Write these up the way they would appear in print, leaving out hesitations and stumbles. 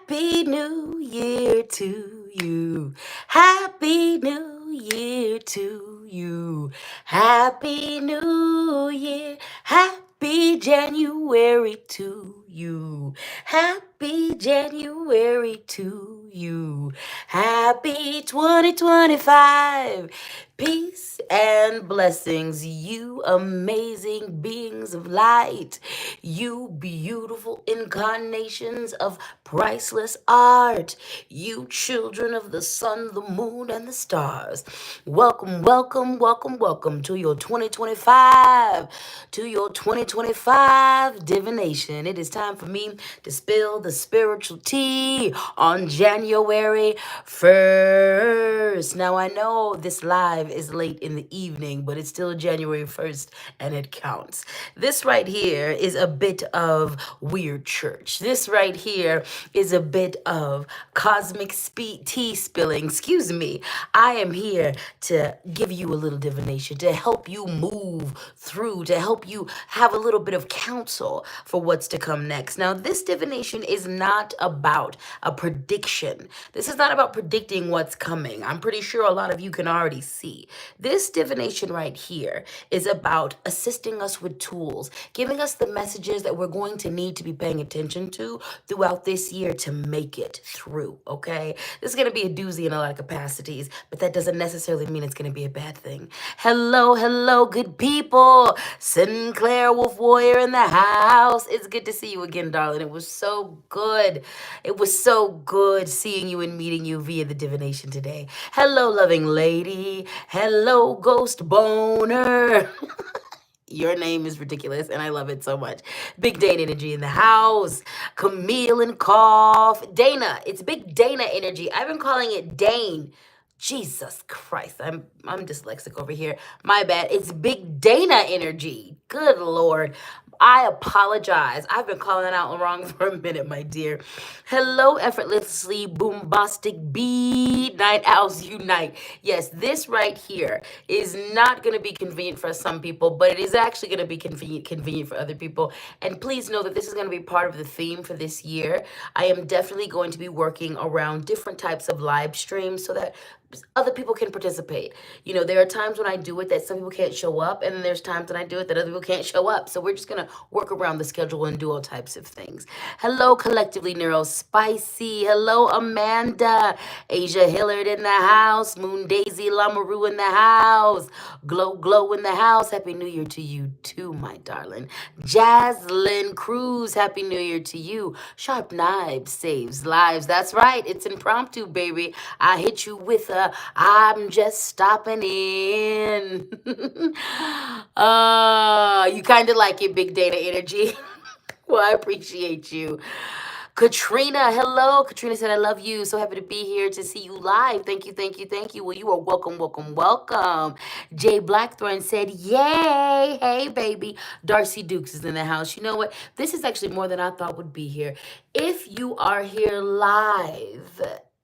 Happy New Year to you. Happy New Year to you. Happy New Year. Happy January to you. Happy January to you. Happy 2025. Peace and blessings, you amazing beings of light, you beautiful incarnations of priceless art, you children of the sun, the moon, and the stars. Welcome, welcome, welcome, welcome to your 2025, to your 2025 divination. It is time for me to spill the spiritual tea on January 1st. Now, I know this live is late in the evening, but it's still January 1st and it counts. This right here is a bit of weird church. This right here is a bit of cosmic tea spilling. Excuse me. I am here to give you a little divination, to help you move through, to help you have a little bit of counsel for what's to come next. Now, this divination is not about a prediction. This is not about predicting what's coming. I'm pretty sure a lot of you can already see. This divination right here is about assisting us with tools, giving us the messages that we're going to need to be paying attention to throughout this year to make it through, okay? This is going to be a doozy in a lot of capacities, but that doesn't necessarily mean it's going to be a bad thing. Hello, hello, good people. Sinclair Wolf Warrior in the house. It's good to see you again, darling. It was so good. It was so good seeing you and meeting you via the divination today. Hello, loving lady. Hello, ghost boner. Your name is ridiculous, and I love it so much. Big Dana energy in the house. Camille and Cough. Dana. It's Big Dana energy. I've been calling it Dane. Jesus Christ. I'm dyslexic over here. My bad. It's Big Dana energy. Good Lord. I apologize. I've been calling it out wrong for a minute, my dear. Hello, effortlessly boombastic beat. Night owls unite. Yes, this right here is not going to be convenient for some people, but it is actually going to be convenient for other people. And please know that this is going to be part of the theme for this year. I am definitely going to be working around different types of live streams so that other people can participate. You know, there are times when I do it that some people can't show up, and then there's times when I do it that other people can't show up. So we're just gonna work around the schedule and do all types of things. Hello, collectively Neuro Spicy. Hello, Amanda. Asia Hillard in the house. Moon Daisy Lamaru in the house. Glow Glow in the house. Happy New Year to you too, my darling. Jaslyn Cruz. Happy New Year to you. Sharp Knives saves lives. That's right. It's impromptu, baby. I hit you with a I'm just stopping in. You kind of like it, Big Data Energy. Well, I appreciate you. Katrina, hello. Katrina said, I love you. So happy to be here to see you live. Thank you, thank you, thank you. Well, you are welcome, welcome, welcome. Jay Blackthorn said, yay. Hey, baby. Darcy Dukes is in the house. You know what? This is actually more than I thought would be here. If you are here live,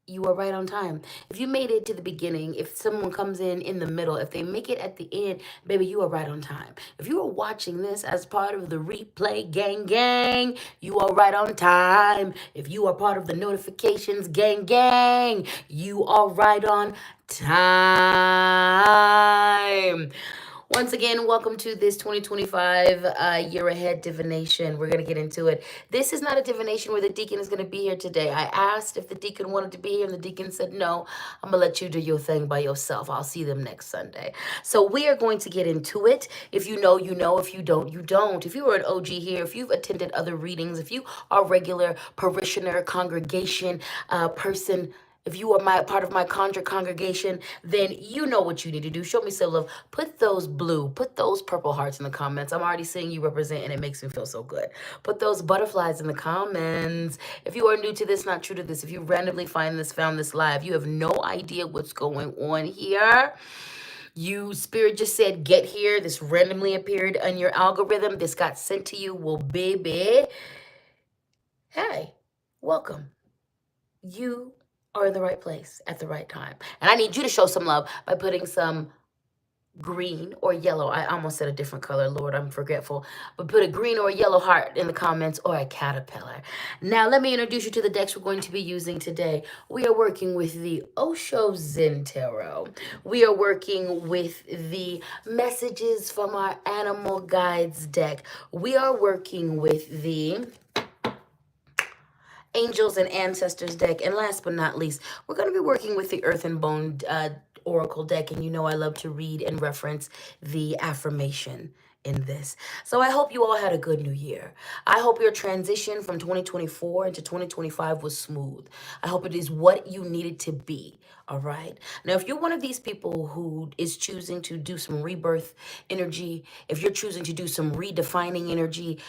you are right on time. If you made it to the beginning, if someone comes in the middle, if they make it at the end, baby, you are right on time. If you are watching this as part of the replay gang, you are right on time. If you are part of the notifications gang, you are right on time. Once again, welcome to this 2025 year ahead divination. We're going to get into it. This is not a divination where the deacon is going to be here today. I asked if the deacon wanted to be here, and the deacon said, no, I'm going to let you do your thing by yourself. I'll see them next Sunday. So we are going to get into it. If you know, you know. If you don't, you don't. If you are an OG here, if you've attended other readings, if you are a regular parishioner, congregation person, if you are part of my conjure congregation, then you know what you need to do. Show me some love. Put those purple hearts in the comments. I'm already seeing you represent, and it makes me feel so good. Put those butterflies in the comments. If you are new to this, not true to this, if you randomly found this live, you have no idea what's going on here. You, Spirit just said, get here. This randomly appeared on your algorithm. This got sent to you. Well, baby, hey, welcome. You are in the right place at the right time. And I need you to show some love by putting some green or yellow. I almost said a different color, Lord, I'm forgetful. But put a green or a yellow heart in the comments, or a caterpillar. Now, let me introduce you to the decks we're going to be using today. We are working with the Osho Zen Tarot. We are working with the Messages from Our Animal Guides deck. We are working with the Angels and Ancestors deck. And last but not least, we're going to be working with the Earth and Bone Oracle deck. And you know I love to read and reference the affirmation in this. So I hope you all had a good new year. I hope your transition from 2024 into 2025 was smooth. I hope it is what you needed to be. All right. Now, if you're one of these people who is choosing to do some rebirth energy, if you're choosing to do some redefining energy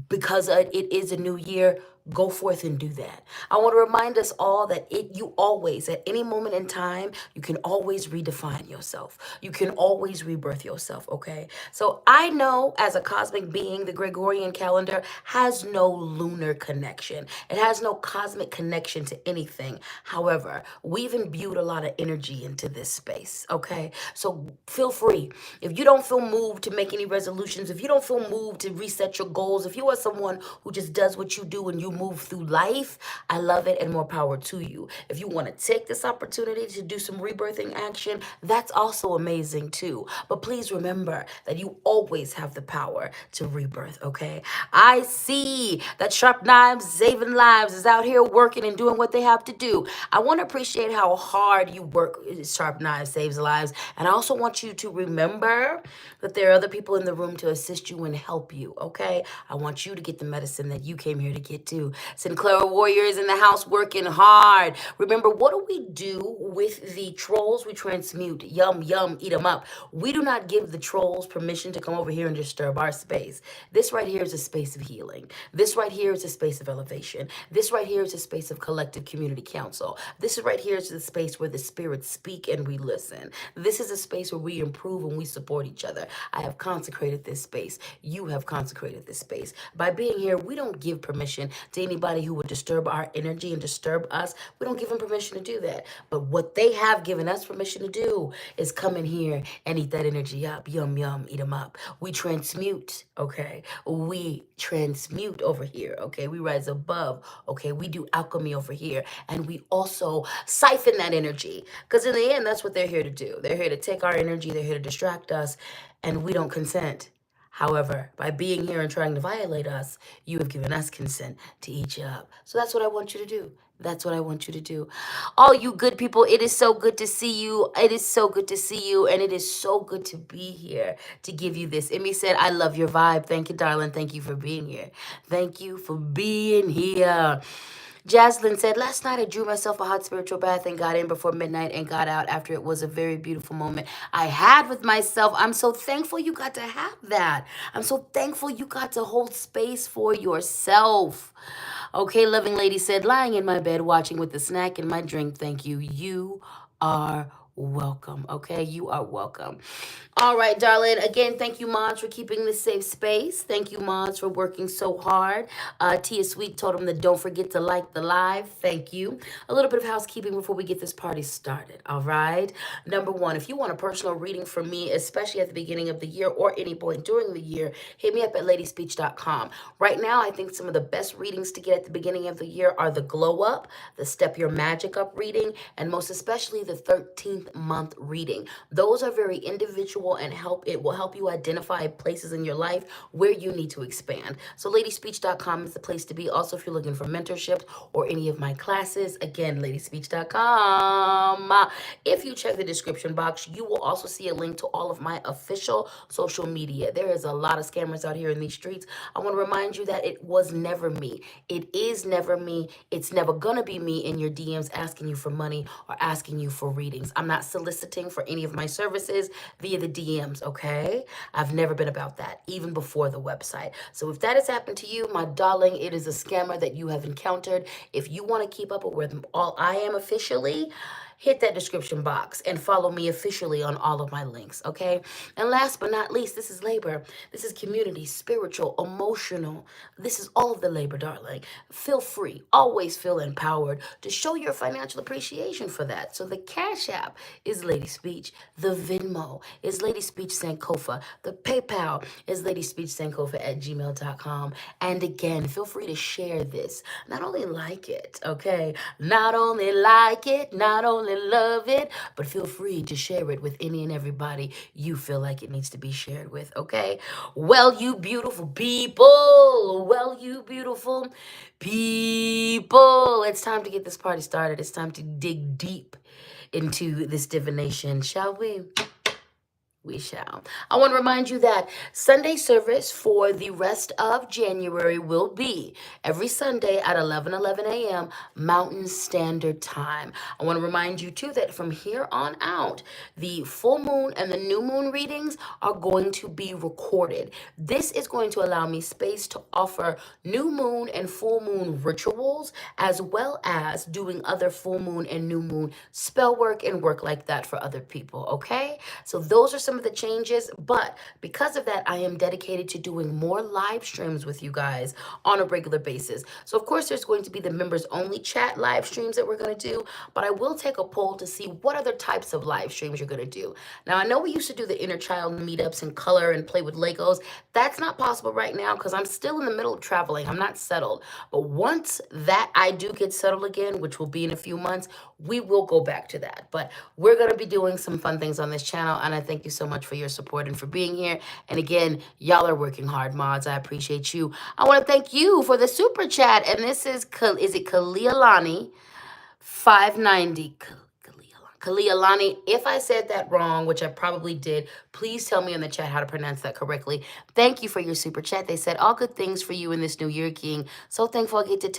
because it is a new year, go forth and do that. I want to remind us all that you always, at any moment in time, you can always redefine yourself. You can always rebirth yourself, okay? So I know as a cosmic being, the Gregorian calendar has no lunar connection. It has no cosmic connection to anything. However, we've imbued a lot of energy into this space, okay? So feel free. If you don't feel moved to make any resolutions, if you don't feel moved to reset your goals, if you are someone who just does what you do and you move through life, I love it and more power to you. If you want to take this opportunity to do some rebirthing action, that's also amazing too. But please remember that you always have the power to rebirth, okay? I see that Sharp Knives Saving Lives is out here working and doing what they have to do. I want to appreciate how hard you work. Sharp Knives Saves Lives. And I also want you to remember that there are other people in the room to assist you and help you, okay? I want you to get the medicine that you came here to get to. Sinclair Warriors in the house working hard. Remember, what do we do with the trolls? We transmute. Yum, yum, eat them up. We do not give the trolls permission to come over here and disturb our space. This right here is a space of healing. This right here is a space of elevation. This right here is a space of collective community council. This right here is the space where the spirits speak and we listen. This is a space where we improve and we support each other. I have consecrated this space. You have consecrated this space. By being here, we don't give permission to anybody who would disturb our energy and disturb us. We don't give them permission to do that. But what they have given us permission to do is come in here and eat that energy up. Yum, yum, eat them up. We transmute, okay? We transmute over here, okay? We rise above, okay? We do alchemy over here. And we also siphon that energy. Because in the end, that's what they're here to do. They're here to take our energy. They're here to distract us. And we don't consent. However, by being here and trying to violate us, you have given us consent to eat you up. So that's what I want you to do. That's what I want you to do. All you good people, it is so good to see you. It is so good to see you. And it is so good to be here to give you this. Emmy said, I love your vibe. Thank you, darling. Thank you for being here. Thank you for being here. Jaslyn said, last night I drew myself a hot spiritual bath and got in before midnight and got out after. It was a very beautiful moment I had with myself. I'm so thankful you got to have that. I'm so thankful you got to hold space for yourself. Okay, loving lady said, lying in my bed watching with a snack and my drink. Thank you. You are welcome. Okay, you are welcome. All right, darling. Again, thank you, mods, for keeping this safe space. Thank you, mods, for working so hard. Tia Sweet told them that don't forget to like the live. Thank you. A little bit of housekeeping before we get this party started. All right. Number one, if you want a personal reading from me, especially at the beginning of the year or any point during the year, hit me up at ladyspeech.com. Right now, I think some of the best readings to get at the beginning of the year are the Glow Up, the Step Your Magic Up reading, and most especially the 13th month reading. Those are very individual and it will help you identify places in your life where you need to expand. So ladyspeech.com is the place to be. Also, if you're looking for mentorship or any of my classes, again, ladyspeech.com. If you check the description box, you will also see a link to all of my official social media. There is a lot of scammers out here in these streets. I want to remind you that it was never me. It is never me. It's never gonna be me in your DMs asking you for money or asking you for readings. I'm not soliciting for any of my services via the DMs, okay? I've never been about that, even before the website. So if that has happened to you, my darling, it is a scammer that you have encountered. If you want to keep up with where all I am officially, hit that description box and follow me officially on all of my links, okay? And last but not least, this is labor. This is community, spiritual, emotional. This is all of the labor, darling. Feel free, always feel empowered to show your financial appreciation for that. So the Cash App is Lady Speech. The Venmo is Lady Speech Sankofa. The PayPal is ladyspeechsankofa@gmail.com. And again, feel free to share this. Not only like it, okay? Not only like it, not only love it, but feel free to share it with any and everybody you feel like it needs to be shared with, okay? Well, you beautiful people. Well, you beautiful people. It's time to get this party started. It's time to dig deep into this divination, shall we? We shall. I want to remind you that Sunday service for the rest of January will be every Sunday at 11 a.m. Mountain Standard Time. I want to remind you, too, that from here on out, the full moon and the new moon readings are going to be recorded. This is going to allow me space to offer new moon and full moon rituals, as well as doing other full moon and new moon spell work and work like that for other people, okay? So those are some of the changes, but because of that, I am dedicated to doing more live streams with you guys on a regular basis. So of course, there's going to be the members only chat live streams that we're going to do, but I will take a poll to see what other types of live streams you're going to do. Now, I know we used to do the inner child meetups and color and play with Legos. That's not possible right now because I'm still in the middle of traveling. I'm not settled. But once that I do get settled again, which will be in a few months, we will go back to that. But we're going to be doing some fun things on this channel, and I thank you so much for your support and for being here. And again, y'all are working hard, mods. I appreciate you. I want to thank you for the super chat, and this is it Kalialani 590. Kalialani, if I said that wrong, which I probably did, please tell me in the chat how to pronounce that correctly. Thank you for your super chat. They said all good things for you in this new year, King. So thankful I get to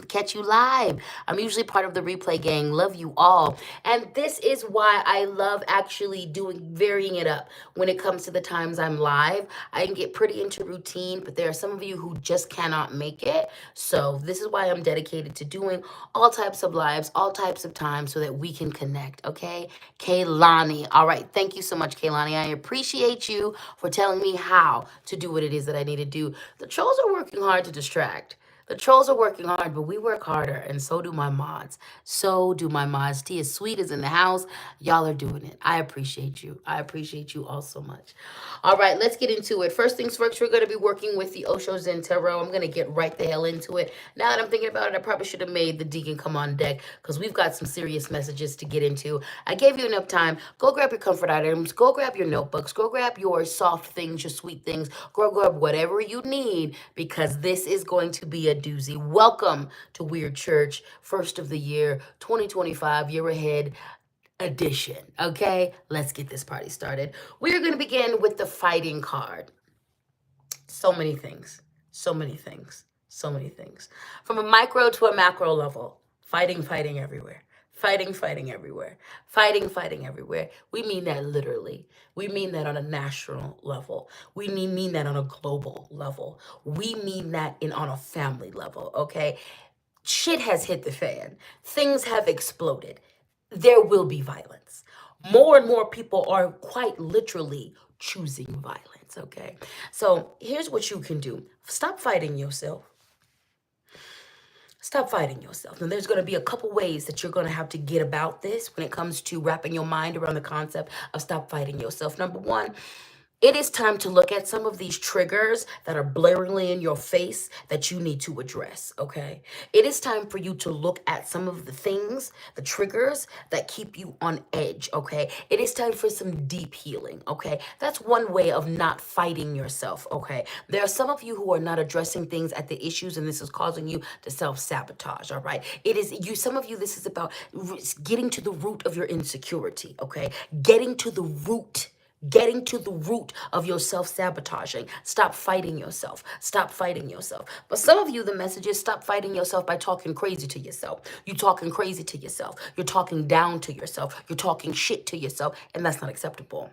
catch you live. I'm usually part of the replay gang. Love you all. And this is why I love actually varying it up when it comes to the times I'm live. I can get pretty into routine, but there are some of you who just cannot make it. So this is why I'm dedicated to doing all types of lives, all types of times so that we can connect. Okay, Kaylani. All right, thank you so much, Kaylani. I appreciate you for telling me how to do what it is that I need to do. The trolls are working hard to distract. The trolls are working hard, but we work harder, and so do my mods. So do my mods. Tia Sweet is in the house. Y'all are doing it. I appreciate you. I appreciate you all so much. All right, let's get into it. First things first, we're going to be working with the Osho Zen Tarot. I'm going to get right the hell into it. Now that I'm thinking about it, I probably should have made the deacon come on deck because we've got some serious messages to get into. I gave you enough time. Go grab your comfort items. Go grab your notebooks. Go grab your soft things, your sweet things. Go grab whatever you need because this is going to be a doozy. Welcome to Weird Church, first of the year, 2025, year ahead edition. Okay, let's get this party started. We are going to begin with the fighting card. So many things, so many things, so many things. From a micro to a macro level, fighting everywhere. Fighting everywhere. Fighting everywhere. We mean that literally. We mean that on a national level. We mean that on a global level. We mean that on a family level, okay? Shit has hit the fan. Things have exploded. There will be violence. More and more people are quite literally choosing violence, okay? So here's what you can do. Stop fighting yourself. Stop fighting yourself. Now, there's going to be a couple ways that you're going to have to get about this when it comes to wrapping your mind around the concept of stop fighting yourself. Number one, it is time to look at some of these triggers that are blaringly in your face that you need to address, okay? It is time for you to look at some of the things, the triggers that keep you on edge, okay? It is time for some deep healing, okay? That's one way of not fighting yourself, okay? There are some of you who are not addressing things at the issues, and this is causing you to self-sabotage, all right? Some of you, this is about getting to the root of your insecurity, okay? Getting to the root of your self-sabotaging. Stop fighting yourself. Stop fighting yourself. But some of you, the message is stop fighting yourself by talking crazy to yourself. You're talking crazy to yourself. You're talking down to yourself. You're talking shit to yourself, and that's not acceptable.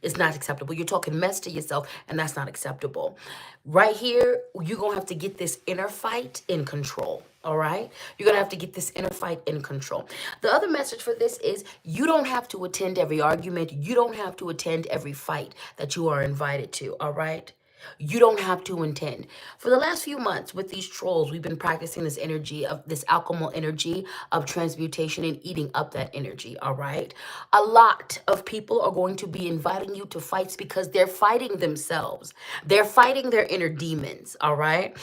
It's not acceptable. You're talking mess to yourself, and that's not acceptable. Right here, you're going to have to get this inner fight in control. All right? You're going to have to get this inner fight in control. The other message for this is you don't have to attend every argument. You don't have to attend every fight that you are invited to. All right? You don't have to intend. For the last few months with these trolls, we've been practicing this energy of this alchemical energy of transmutation and eating up that energy, all right? A lot of people are going to be inviting you to fights because they're fighting themselves. They're fighting their inner demons, all right?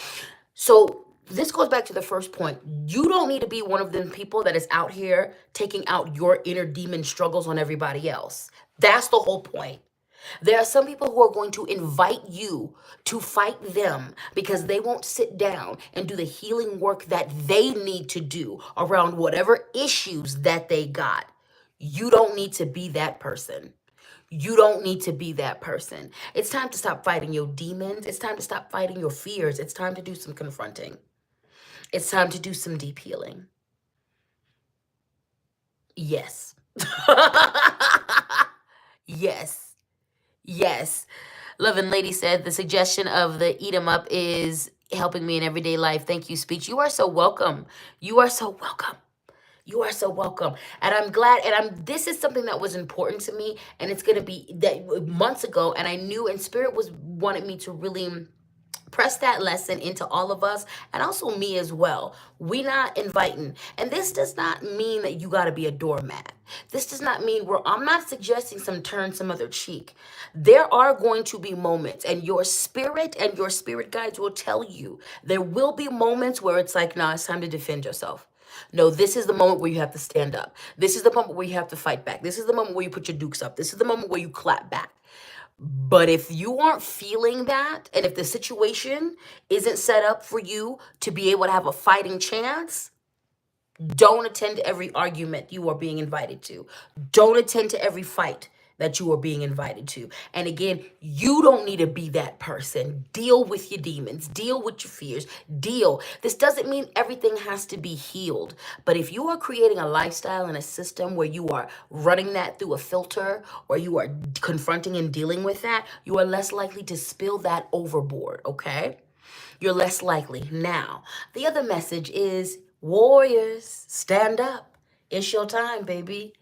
So this goes back to the first point. You don't need to be one of them people that is out here taking out your inner demon struggles on everybody else. That's the whole point. There are some people who are going to invite you to fight them because they won't sit down and do the healing work that they need to do around whatever issues that they got. You don't need to be that person. You don't need to be that person. It's time to stop fighting your demons. It's time to stop fighting your fears. It's time to do some confronting. It's time to do some deep healing. Yes. Yes. Yes. Loving Lady said the suggestion of the eat 'em up is helping me in everyday life. Thank you, speech. You are so welcome. You are so welcome. You are so welcome. And I'm glad, and this is something that was important to me, and it's gonna be that months ago, and I knew, and Spirit was wanted me to really press that lesson into all of us and also me as well. We not inviting. And this does not mean that you got to be a doormat. This does not mean I'm not suggesting turn some other cheek. There are going to be moments, and your spirit and your spirit guides will tell you there will be moments where it's like, nah, it's time to defend yourself. No, this is the moment where you have to stand up. This is the moment where you have to fight back. This is the moment where you put your dukes up. This is the moment where you clap back. But if you aren't feeling that, and if the situation isn't set up for you to be able to have a fighting chance, don't attend every argument you are being invited to. Don't attend to every fight that you are being invited to. And again, you don't need to be that person. Deal with your demons. Deal with your fears. Deal. This doesn't mean everything has to be healed. But if you are creating a lifestyle and a system where you are running that through a filter, or you are confronting and dealing with that, you are less likely to spill that overboard, okay? You're less likely. Now, the other message is warriors, stand up. It's your time, baby.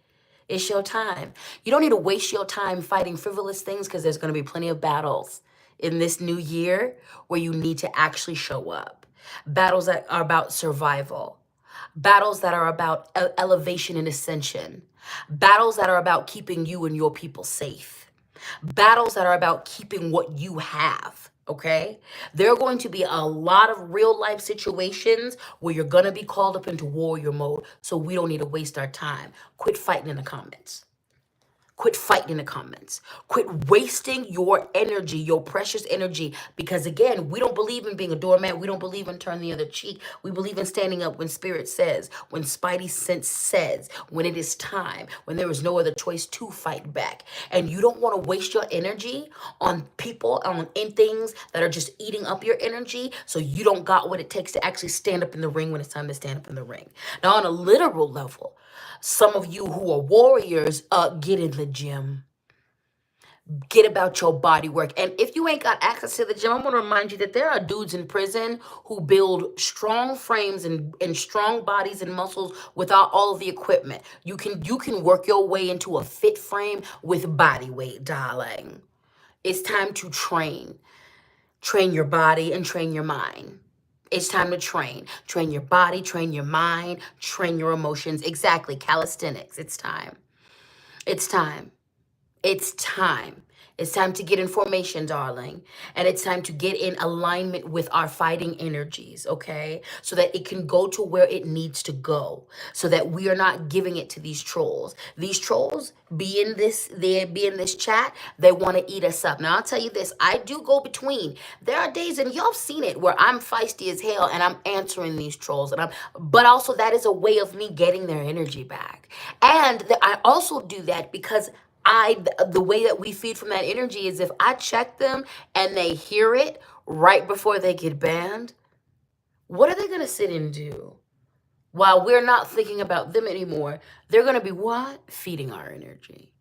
It's your time. You don't need to waste your time fighting frivolous things because there's going to be plenty of battles in this new year where you need to actually show up. Battles that are about survival. Battles that are about elevation and ascension. Battles that are about keeping you and your people safe. Battles that are about keeping what you have. Okay? There are going to be a lot of real life situations where you're going to be called up into warrior mode. So we don't need to waste our time. Quit fighting in the comments. Quit fighting in the comments. Quit wasting your energy, your precious energy. Because again, we don't believe in being a doormat. We don't believe in turning the other cheek. We believe in standing up when Spirit says, when Spidey sense says, when it is time, when there is no other choice to fight back. And you don't want to waste your energy on people, in things that are just eating up your energy, so you don't got what it takes to actually stand up in the ring when it's time to stand up in the ring. Now, on a literal level, some of you who are warriors, get in the gym. Get about your body work. And if you ain't got access to the gym, I want to remind you that there are dudes in prison who build strong frames and strong bodies and muscles without all of the equipment. You can work your way into a fit frame with body weight, darling. It's time to train. Train your body and train your mind. It's time to train. Train your body, train your mind, train your emotions. Exactly. Calisthenics. It's time. It's time. It's time. It's time to get in formation, darling. And it's time to get in alignment with our fighting energies, okay? So that it can go to where it needs to go. So that we are not giving it to these trolls. These trolls be in this chat, they want to eat us up. Now, I'll tell you this, I do go between. There are days, and y'all seen it, where I'm feisty as hell and I'm answering these trolls. But also that is a way of me getting their energy back. And I also do that because the way that we feed from that energy is if I check them and they hear it right before they get banned, what are they going to sit and do? While we're not thinking about them anymore, they're going to be what? Feeding our energy.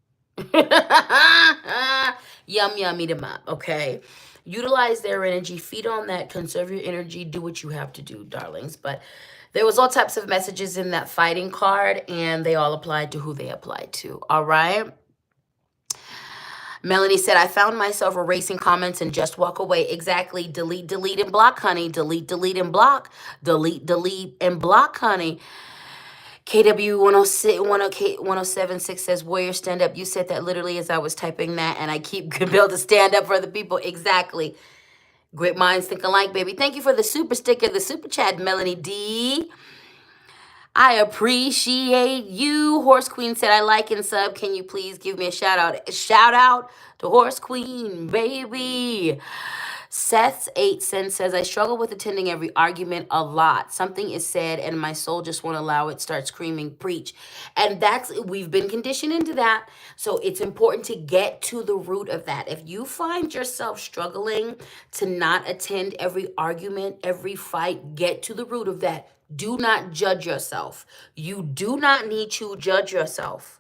Yum, yum, eat them up, okay? Utilize their energy, feed on that, conserve your energy, do what you have to do, darlings. But there was all types of messages in that fighting card, and they all applied to who they applied to, all right? Melanie said, I found myself erasing comments and just walk away. Exactly. Delete, delete, and block, honey. Delete, delete, and block. Delete, delete, and block, honey. KW 1076 says, Warrior, stand up. You said that literally as I was typing that, and I keep compelled to stand up for other people. Exactly. Great minds think alike, baby. Thank you for the super sticker, the super chat, Melanie D. I appreciate you. Horse Queen said, I like and sub. Can you please give me a shout out? A shout out to Horse Queen, baby. Seth's 8 cents says, I struggle with attending every argument a lot. Something is said and my soul just won't allow it, start screaming, preach. And we've been conditioned into that. So it's important to get to the root of that. If you find yourself struggling to not attend every argument, every fight, get to the root of that. Do not judge yourself. You do not need to judge yourself.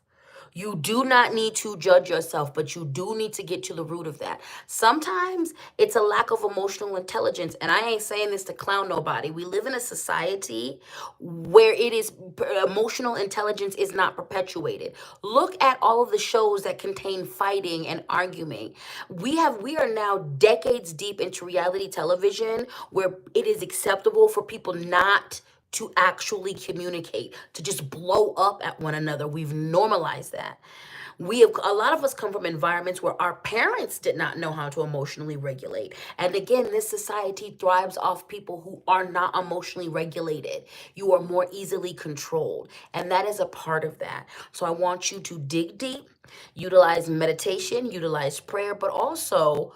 You do not need to judge yourself, but you do need to get to the root of that. Sometimes it's a lack of emotional intelligence, and I ain't saying this to clown nobody. We live in a society where emotional intelligence is not perpetuated. Look at all of the shows that contain fighting and arguing. We are now decades deep into reality television where it is acceptable for people not to actually communicate, to just blow up at one another. We've normalized that. A lot of us come from environments where our parents did not know how to emotionally regulate. And again, this society thrives off people who are not emotionally regulated. You are more easily controlled. And that is a part of that. So I want you to dig deep, utilize meditation, utilize prayer, but also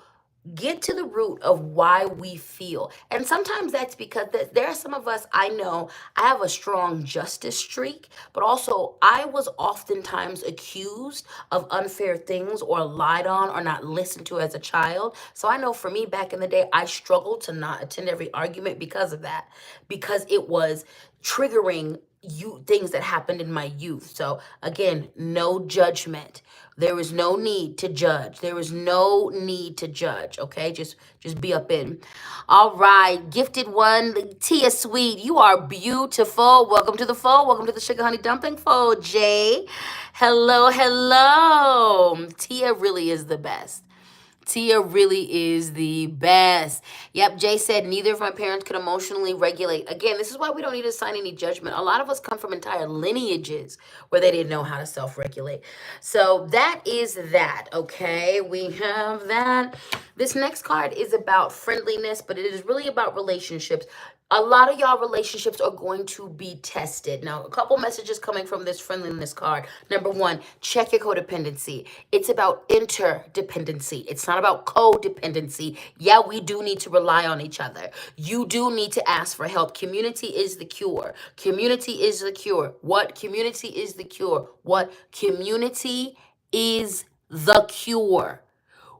get to the root of why we feel. And sometimes that's because there are some of us, I know I have a strong justice streak, but also I was oftentimes accused of unfair things or lied on or not listened to as a child. So I know for me back in the day, I struggled to not attend every argument because of that, because it was triggering things that happened in my youth. So again, no judgment. There is no need to judge. There is no need to judge. Okay, just be up in. All right, gifted one, Tia Sweet, you are beautiful. Welcome to the fold. Welcome to the Sugar Honey Dumpling fold, Jay. Hello, hello. Tia really is the best. Tia really is the best. Yep, Jay said, neither of my parents could emotionally regulate. Again, this is why we don't need to assign any judgment. A lot of us come from entire lineages where they didn't know how to self-regulate. So that is that, okay? We have that. This next card is about friendliness, but it is really about relationships. A lot of y'all relationships are going to be tested. Now, a couple messages coming from this friendliness card. Number one, check your codependency. It's about interdependency. It's not about codependency. Yeah, we do need to rely on each other. You do need to ask for help. Community is the cure. Community is the cure. What? Community is the cure. What? Community is the cure.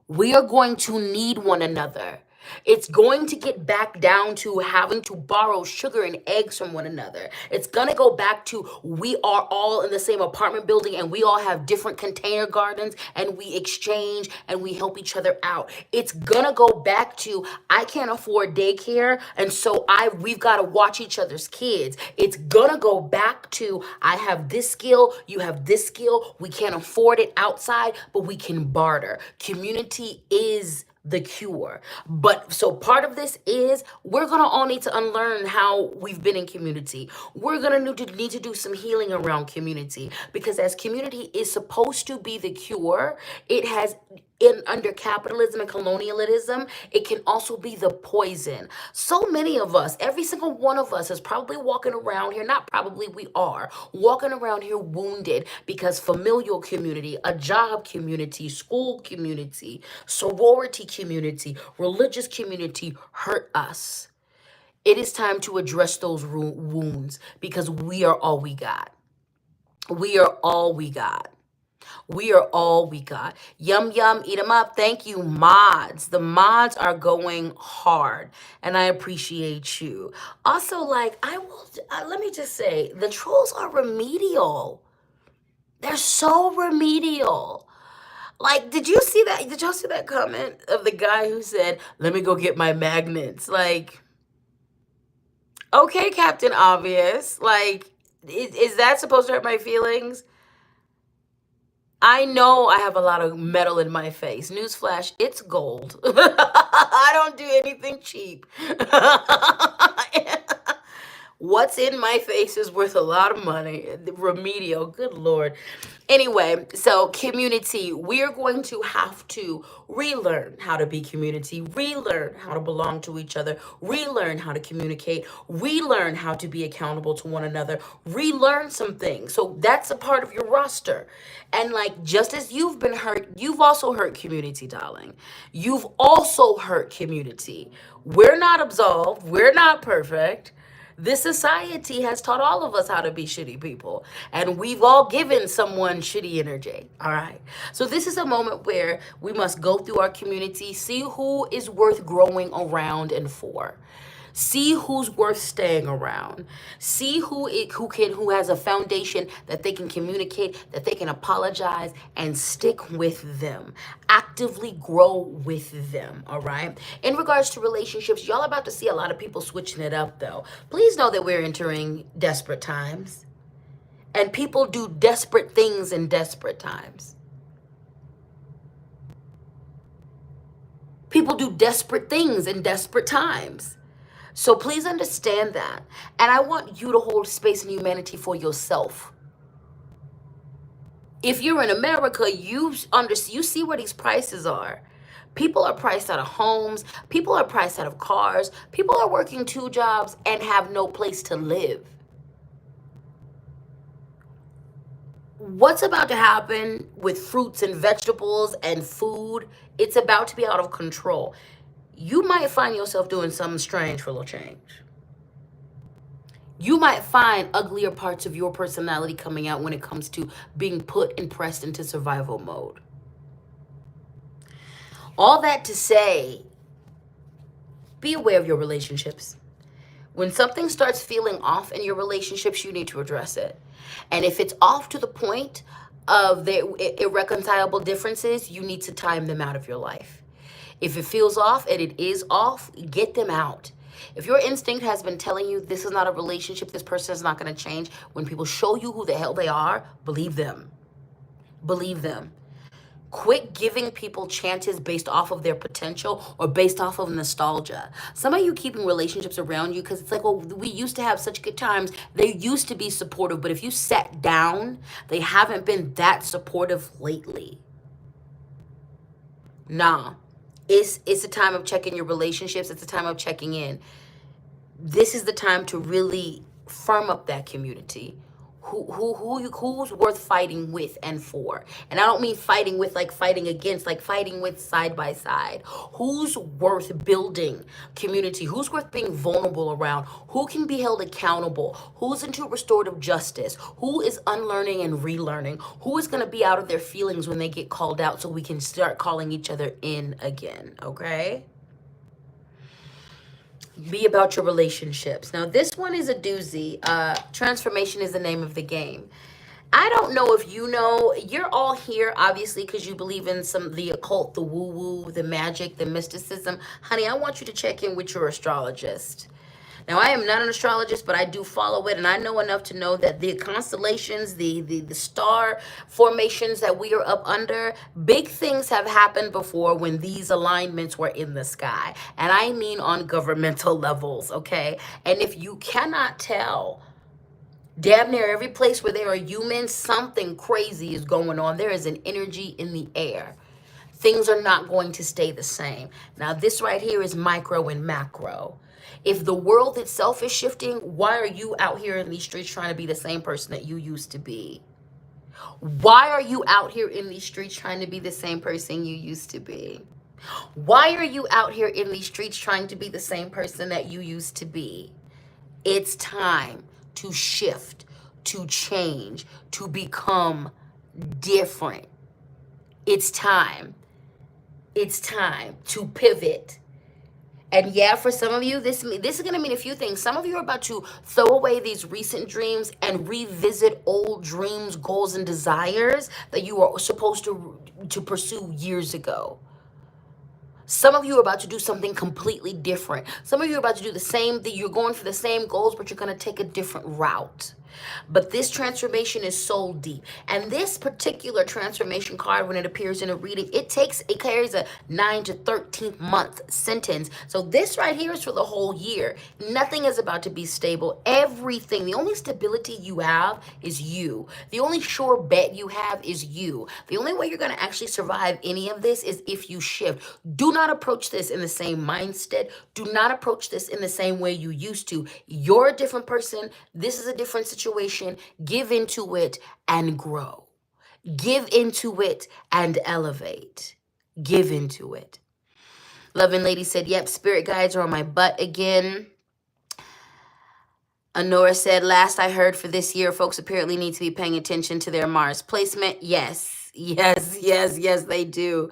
We are going to need one another. It's going to get back down to having to borrow sugar and eggs from one another. It's going to go back to we are all in the same apartment building and we all have different container gardens and we exchange and we help each other out. It's going to go back to I can't afford daycare and so we've got to watch each other's kids. It's going to go back to I have this skill, you have this skill. We can't afford it outside, but we can barter. Community is the cure. But so part of this is we're going to all need to unlearn how we've been in community. We're going to need to do some healing around community because as community is supposed to be the cure, it has under capitalism and colonialism, it can also be the poison. So many of us, every single one of us is probably walking around here, not probably, we are walking around here wounded because familial community, a job community, school community, sorority community, religious community hurt us. It is time to address those wounds because we are all we got. We are all we got. We are all we got. Yum, yum, eat them up. Thank you, mods. The mods are going hard, and I appreciate you. Also, let me just say, the trolls are remedial. They're so remedial. Like, did you see that? Did y'all see that comment of the guy who said, "Let me go get my magnets"? Like, okay, Captain Obvious. Like, is that supposed to hurt my feelings? I know I have a lot of metal in my face. Newsflash, it's gold. I don't do anything cheap. What's in my face is worth a lot of money. Remedial, good Lord. Anyway, so community, we're going to have to relearn how to be community, relearn how to belong to each other, relearn how to communicate, relearn how to be accountable to one another, relearn some things. So that's a part of your roster. And like, just as you've been hurt, you've also hurt community, darling. You've also hurt community. We're not absolved. We're not perfect. This society has taught all of us how to be shitty people, and we've all given someone shitty energy. All right. So this is a moment where we must go through our community, see who is worth growing around and for. See who's worth staying around. See who has a foundation that they can communicate, that they can apologize, and stick with them. Actively grow with them, all right? In regards to relationships, y'all about to see a lot of people switching it up, though. Please know that we're entering desperate times. And people do desperate things in desperate times. People do desperate things in desperate times. So please understand that. And I want you to hold space in humanity for yourself. If you're in America, you see where these prices are. People are priced out of homes. People are priced out of cars. People are working 2 jobs and have no place to live. What's about to happen with fruits and vegetables and food? It's about to be out of control. You might find yourself doing something strange for a little change. You might find uglier parts of your personality coming out when it comes to being put and pressed into survival mode. All that to say, be aware of your relationships. When something starts feeling off in your relationships, you need to address it. And if it's off to the point of the irreconcilable differences, you need to time them out of your life. If it feels off and it is off, get them out. If your instinct has been telling you this is not a relationship, this person is not going to change, when people show you who the hell they are, believe them. Believe them. Quit giving people chances based off of their potential or based off of nostalgia. Some of you keeping relationships around you because it's like, well, we used to have such good times. They used to be supportive, but if you sat down, they haven't been that supportive lately. Nah. It's a time of checking your relationships. It's a time of checking in. This is the time to really firm up that community. Who's worth fighting with and for? And I don't mean fighting with like fighting against, like fighting with side by side. Who's worth building community? Who's worth being vulnerable around? Who can be held accountable? Who's into restorative justice? Who is unlearning and relearning? Who is going to be out of their feelings when they get called out so we can start calling each other in again, okay? Be about your relationships. Now, this one is a doozy. Transformation is the name of the game. I don't know if you know, you're all here, obviously, because you believe in the occult, the woo-woo, the magic, the mysticism. Honey, I want you to check in with your astrologist. Now, I am not an astrologist, but I do follow it, and I know enough to know that the constellations, the star formations that we are up under, big things have happened before when these alignments were in the sky. And I mean on governmental levels, okay? And if you cannot tell, damn near every place where there are humans, something crazy is going on. There is an energy in the air. Things are not going to stay the same. Now, this right here is micro and macro. If the world itself is shifting, why are you out here in these streets trying to be the same person that you used to be? Why are you out here in these streets trying to be the same person you used to be? Why are you out here in these streets trying to be the same person that you used to be? It's time to shift, to change, to become different. It's time. It's time to pivot. And yeah, for some of you, this is going to mean a few things. Some of you are about to throw away these recent dreams and revisit old dreams, goals, and desires that you were supposed to pursue years ago. Some of you are about to do something completely different. Some of you are about to do the same thing. You're going for the same goals, but you're going to take a different route. But this transformation is so deep. And this particular transformation card, when it appears in a reading, it carries a 9 to 13th month sentence. So this right here is for the whole year. Nothing is about to be stable. Everything, the only stability you have is you. The only sure bet you have is you. The only way you're going to actually survive any of this is if you shift. Do not approach this in the same mindset. Do not approach this in the same way you used to. You're a different person. This is a different situation. Give into it and grow. Give into it and elevate. Give into it. Loving Lady said, yep, spirit guides are on my butt again. Honora said, last I heard for this year, folks apparently need to be paying attention to their Mars placement. Yes, yes, yes, yes, they do.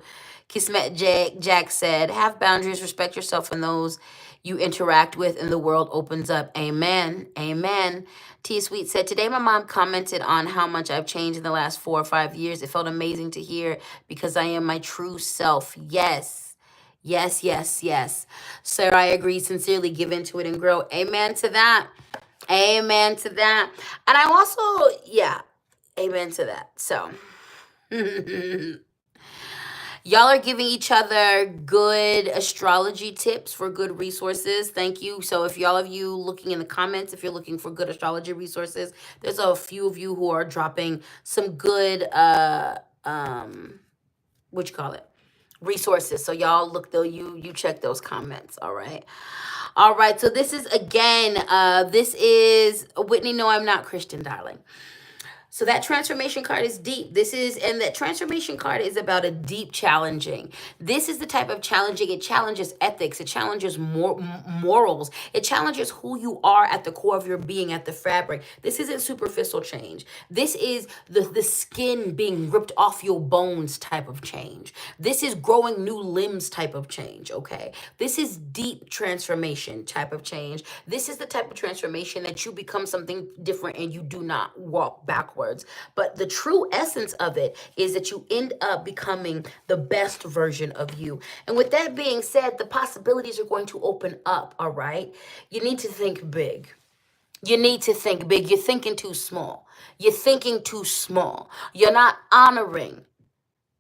Kismet Jack said, have boundaries, respect yourself and those you interact with, and the world opens up. Amen. Amen. Tia Sweet said, today my mom commented on how much I've changed in the last 4 or 5 years. It felt amazing to hear because I am my true self. Yes. Yes, yes, yes. Sir, I agree. Sincerely give into it and grow. Amen to that. Amen to that. And I also, yeah, amen to that. So, y'all are giving each other good astrology tips for good resources. Thank you. So if y'all of you looking in the comments, if you're looking for good astrology resources, there's a few of you who are dropping some good, what you call it? Resources. So y'all look though, you check those comments. All right. All right. So this is again, this is Whitney. No, I'm not Christian, darling. So that transformation card is deep. And that transformation card is about a deep challenging. This is the type of challenging. It challenges ethics. It challenges morals. It challenges who you are at the core of your being, at the fabric. This isn't superficial change. This is the skin being ripped off your bones type of change. This is growing new limbs type of change, okay? This is deep transformation type of change. This is the type of transformation that you become something different and you do not walk backwards. But the true essence of it is that you end up becoming the best version of you. And with that being said, the possibilities are going to open up, all right? You need to think big. You need to think big. You're thinking too small. You're thinking too small. You're not honoring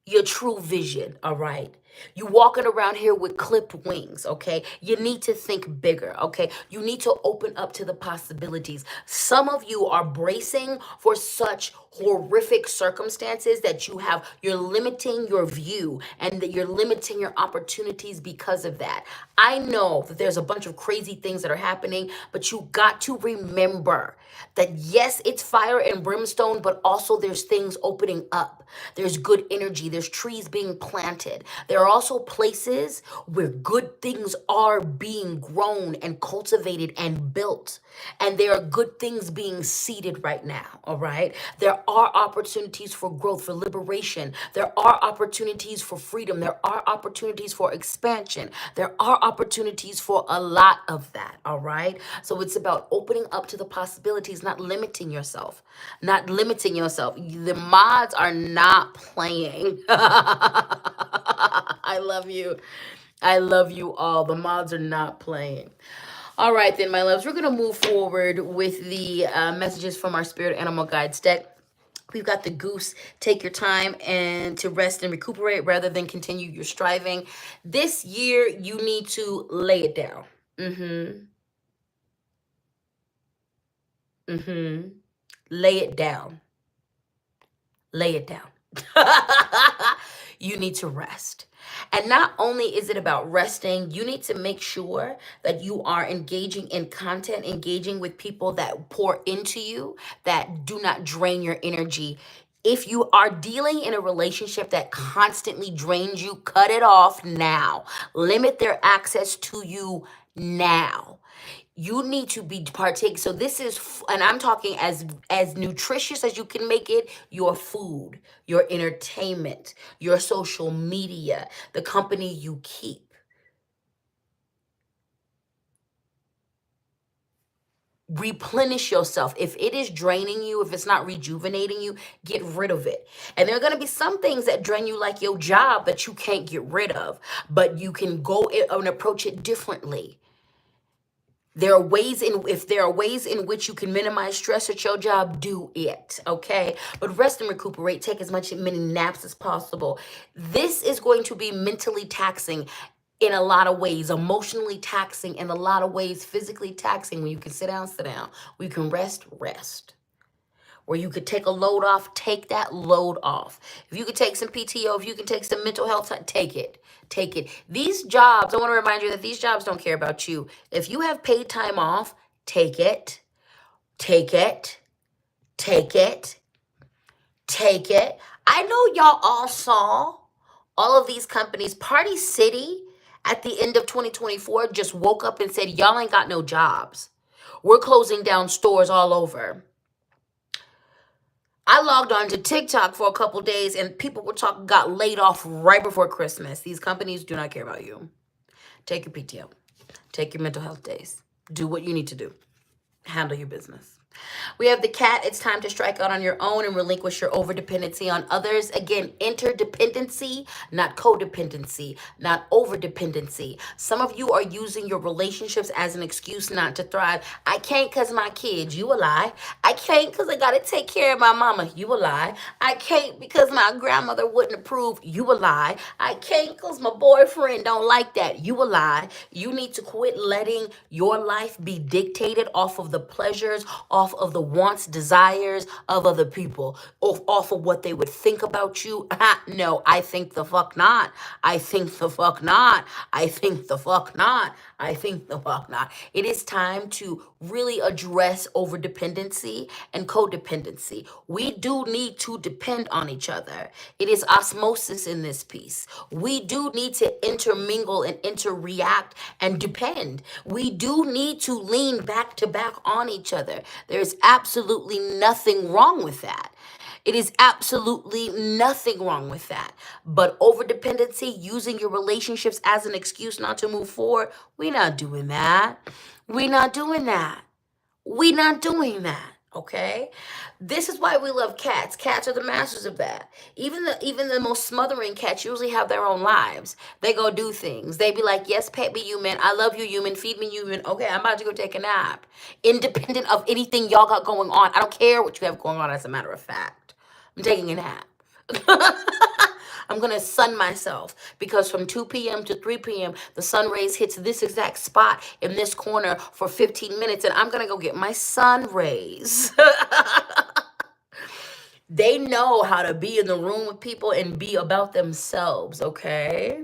your true vision, all right? You walking around here with clipped wings, okay? You need to think bigger, okay? You need to open up to the possibilities. Some of you are bracing for such horrific circumstances that you're limiting your view and that you're limiting your opportunities because of that. I know that there's a bunch of crazy things that are happening, but you got to remember that yes, it's fire and brimstone, but also there's things opening up. There's good energy. There's trees being planted. There are also places where good things are being grown and cultivated and built. And there are good things being seeded right now, all right? There are opportunities for growth, for liberation. There are opportunities for freedom. There are opportunities for expansion. There are opportunities for a lot of that, all right? So it's about opening up to the possibilities, not limiting yourself. Not limiting yourself. The mods are not playing. I love you. I love you all. The mods are not playing. All right, then, my loves, we're going to move forward with the messages from our spirit animal guides deck. We've got the goose. Take your time and to rest and recuperate rather than continue your striving. This year, you need to lay it down. Lay it down. Lay it down. You need to rest. And not only is it about resting, you need to make sure that you are engaging in content, engaging with people that pour into you, that do not drain your energy. If you are dealing in a relationship that constantly drains you, cut it off now. Limit their access to you now. You need to be partake. So this is, and I'm talking as nutritious as you can make it, your food, your entertainment, your social media, the company you keep. Replenish yourself. If it is draining you, if it's not rejuvenating you, get rid of it. And there are going to be some things that drain you, like your job, that you can't get rid of, but you can go and approach it differently. If there are ways in which you can minimize stress at your job, do it, okay? But rest and recuperate, take as many naps as possible. This is going to be mentally taxing in a lot of ways, emotionally taxing in a lot of ways, physically taxing. When you can sit down, when you can rest. Where you could take a load off, take that load off. If you could take some PTO, if you can take some mental health time, take it. Take it. These jobs, I want to remind you that these jobs don't care about you. If you have paid time off, take it. Take it. Take it. Take it. I know y'all all saw all of these companies. Party City at the end of 2024 just woke up and said, y'all ain't got no jobs. We're closing down stores all over. I logged on to TikTok for a couple days and people were talking, got laid off right before Christmas. These companies do not care about you. Take your PTO. Take your mental health days. Do what you need to do. Handle your business. We have the cat. It's time to strike out on your own and relinquish your overdependency on others. Again, interdependency, not codependency, not overdependency. Some of you are using your relationships as an excuse not to thrive. I can't because my kids. You a lie. I can't because I got to take care of my mama. You a lie. I can't because my grandmother wouldn't approve. You a lie. I can't because my boyfriend don't like that. You a lie. You need to quit letting your life be dictated off of the pleasures, off of the wants, desires of other people, off of what they would think about you. No, I think the fuck not. I think the fuck not. I think the fuck not. I think the fuck not. It is time to really address overdependency and codependency. We do need to depend on each other. It is osmosis in this piece. We do need to intermingle and interreact and depend. We do need to lean back to back on each other. There's absolutely nothing wrong with that. It is absolutely nothing wrong with that. But overdependency, using your relationships as an excuse not to move forward, we're not doing that. We're not doing that. We're not doing that. Okay? This is why we love cats. Cats are the masters of that. Even the most smothering cats usually have their own lives. They go do things. They be like, yes, pet me, human. I love you, human. Feed me, human. Okay, I'm about to go take a nap. Independent of anything y'all got going on. I don't care what you have going on, as a matter of fact. I'm taking a nap. I'm going to sun myself because from 2 p.m. to 3 p.m., the sun rays hits this exact spot in this corner for 15 minutes, and I'm going to go get my sun rays. They know how to be in the room with people and be about themselves, okay?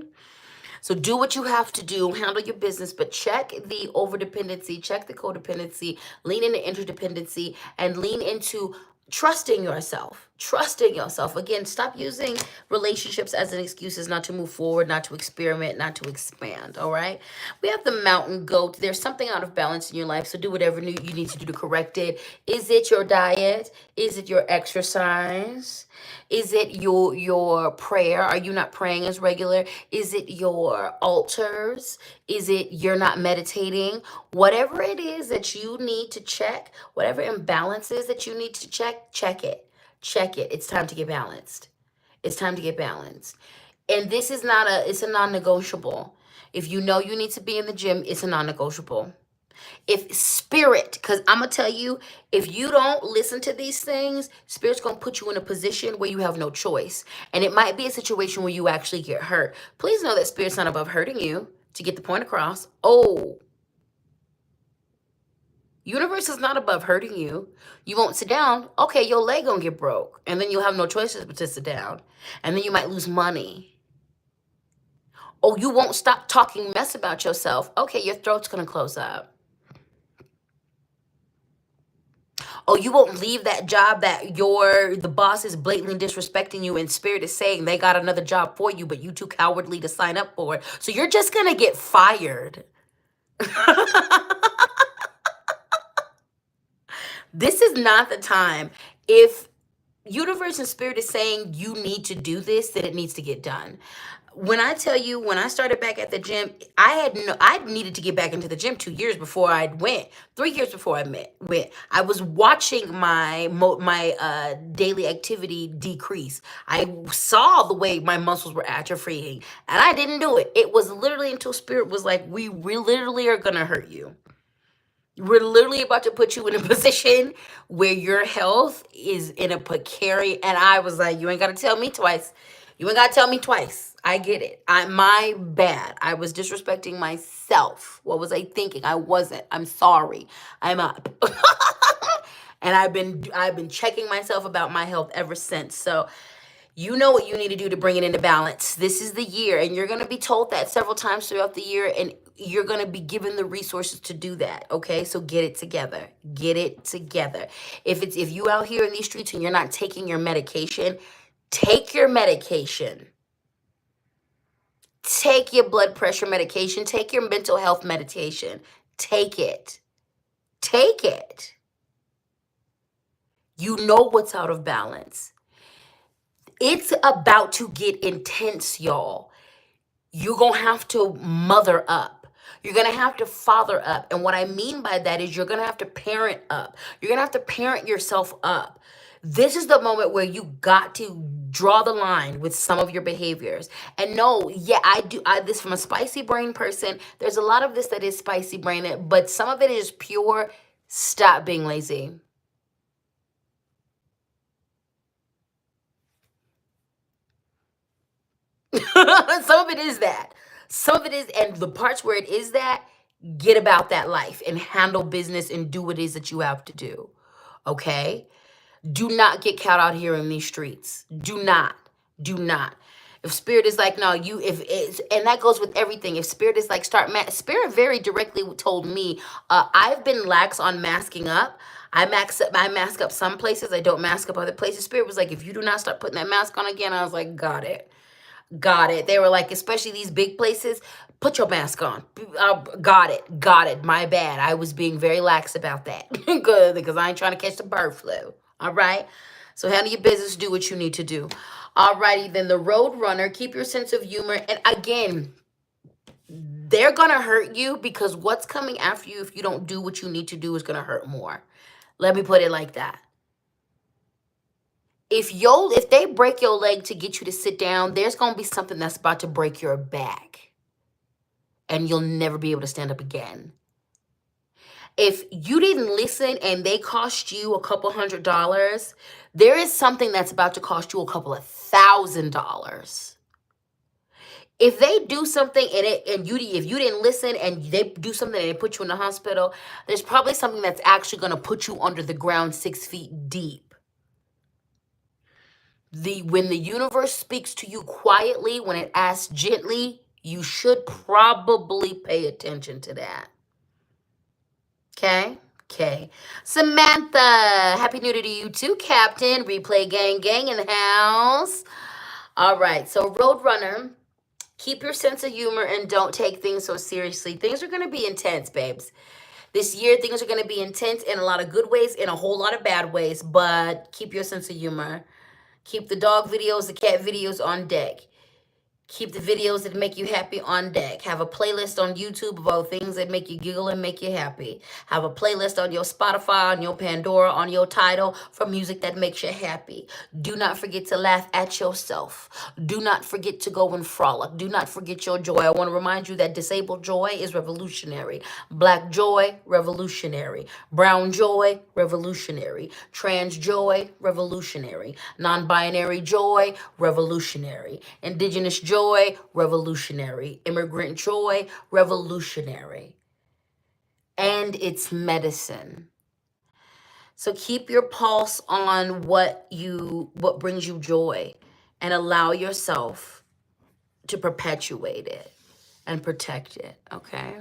So do what you have to do, handle your business, but check the overdependency, check the codependency, lean into interdependency, and lean into trusting yourself. Trusting yourself. Again, stop using relationships as an excuses not to move forward, not to experiment, not to expand, all right? We have the mountain goat. There's something out of balance in your life, so do whatever you need to do to correct it. Is it your diet? Is it your exercise? Is it your prayer? Are you not praying as regular? Is it your altars? Is it you're not meditating? Whatever it is that you need to check, whatever imbalances that you need to check, check it. Check it. It's time to get balanced. It's time to get balanced. And this is it's a non-negotiable. If you know you need to be in the gym, it's a non-negotiable. If spirit, because I'm going to tell you, if you don't listen to these things, spirit's going to put you in a position where you have no choice. And it might be a situation where you actually get hurt. Please know that spirit's not above hurting you to get the point across. Oh, universe is not above hurting you. You won't sit down. Okay, your leg gonna get broke. And then you'll have no choices but to sit down. And then you might lose money. Oh, you won't stop talking mess about yourself. Okay, your throat's gonna close up. Oh, you won't leave that job that the boss is blatantly disrespecting you and spirit is saying they got another job for you, but you too cowardly to sign up for it. So you're just gonna get fired. This is not the time. If universe and spirit is saying you need to do this, then it needs to get done. When I tell you, when I started back at the gym, I needed to get back into the gym 2 years before I went, 3 years before went. I was watching my daily activity decrease. I saw the way my muscles were atrophying, and I didn't do it. It was literally until Spirit was like, we literally are gonna hurt you. We're literally about to put you in a position where your health is in a precarious. And I was like, you ain't got to tell me twice. You ain't got to tell me twice. I get it. My bad. I was disrespecting myself. What was I thinking? I wasn't. I'm sorry. I'm up. And I've been checking myself about my health ever since. So you know what you need to do to bring it into balance. This is the year, and you're going to be told that several times throughout the year, and you're going to be given the resources to do that. Okay, so get it together. Get it together. If you out here in these streets and you're not taking your medication, take your medication. Take your blood pressure medication. Take your mental health medication. Take it. Take it. You know what's out of balance. It's about to get intense, y'all. You're going to have to mother up. You're going to have to father up. And what I mean by that is you're going to have to parent up. You're going to have to parent yourself up. This is the moment where you got to draw the line with some of your behaviors. And no, yeah, this from a spicy brain person. There's a lot of this that is spicy brain, but some of it is pure. Stop being lazy. Some of it is that. Some of it is, and the parts where it is that, get about that life and handle business and do what it is that you have to do. Okay? Do not get caught out here in these streets. Do not. Do not. If Spirit is like, no, if it's, and that goes with everything. If Spirit is like, Spirit very directly told me, I've been lax on masking up. I mask up some places. I don't mask up other places. Spirit was like, if you do not start putting that mask on again, I was like, got it. Got it. They were like, especially these big places, put your mask on. Got it. Got it. My bad. I was being very lax about that. Good, because I ain't trying to catch the bird flu. All right? So handle your business. Do what you need to do. All righty. Then the road runner, keep your sense of humor. And again, they're going to hurt you because what's coming after you if you don't do what you need to do is going to hurt more. Let me put it like that. If they break your leg to get you to sit down, there's going to be something that's about to break your back. And you'll never be able to stand up again. If you didn't listen and they cost you a couple $100, there is something that's about to cost you a couple of $1,000. If they do something if you didn't listen and they do something and they put you in the hospital, there's probably something that's actually going to put you under the ground 6 feet deep. When the universe speaks to you quietly, when it asks gently, you should probably pay attention to that. Okay? Okay. Samantha, happy New Year to you too, Captain. Replay gang in the house. All right. So Roadrunner, keep your sense of humor and don't take things so seriously. Things are going to be intense, babes. This year, things are going to be intense in a lot of good ways, in a whole lot of bad ways, but keep your sense of humor. Keep the dog videos, the cat videos on deck. Keep the videos that make you happy on deck. Have a playlist on YouTube of all things that make you giggle and make you happy. Have a playlist on your Spotify, on your Pandora, on your Tidal for music that makes you happy. Do not forget to laugh at yourself. Do not forget to go and frolic. Do not forget your joy. I want to remind you that disabled joy is revolutionary. Black joy, revolutionary. Brown joy, revolutionary. Trans joy, revolutionary. Non-binary joy, revolutionary. Indigenous joy, revolutionary. Immigrant joy, revolutionary. And it's medicine. So keep your pulse on what brings you joy and allow yourself to perpetuate it and protect it, okay?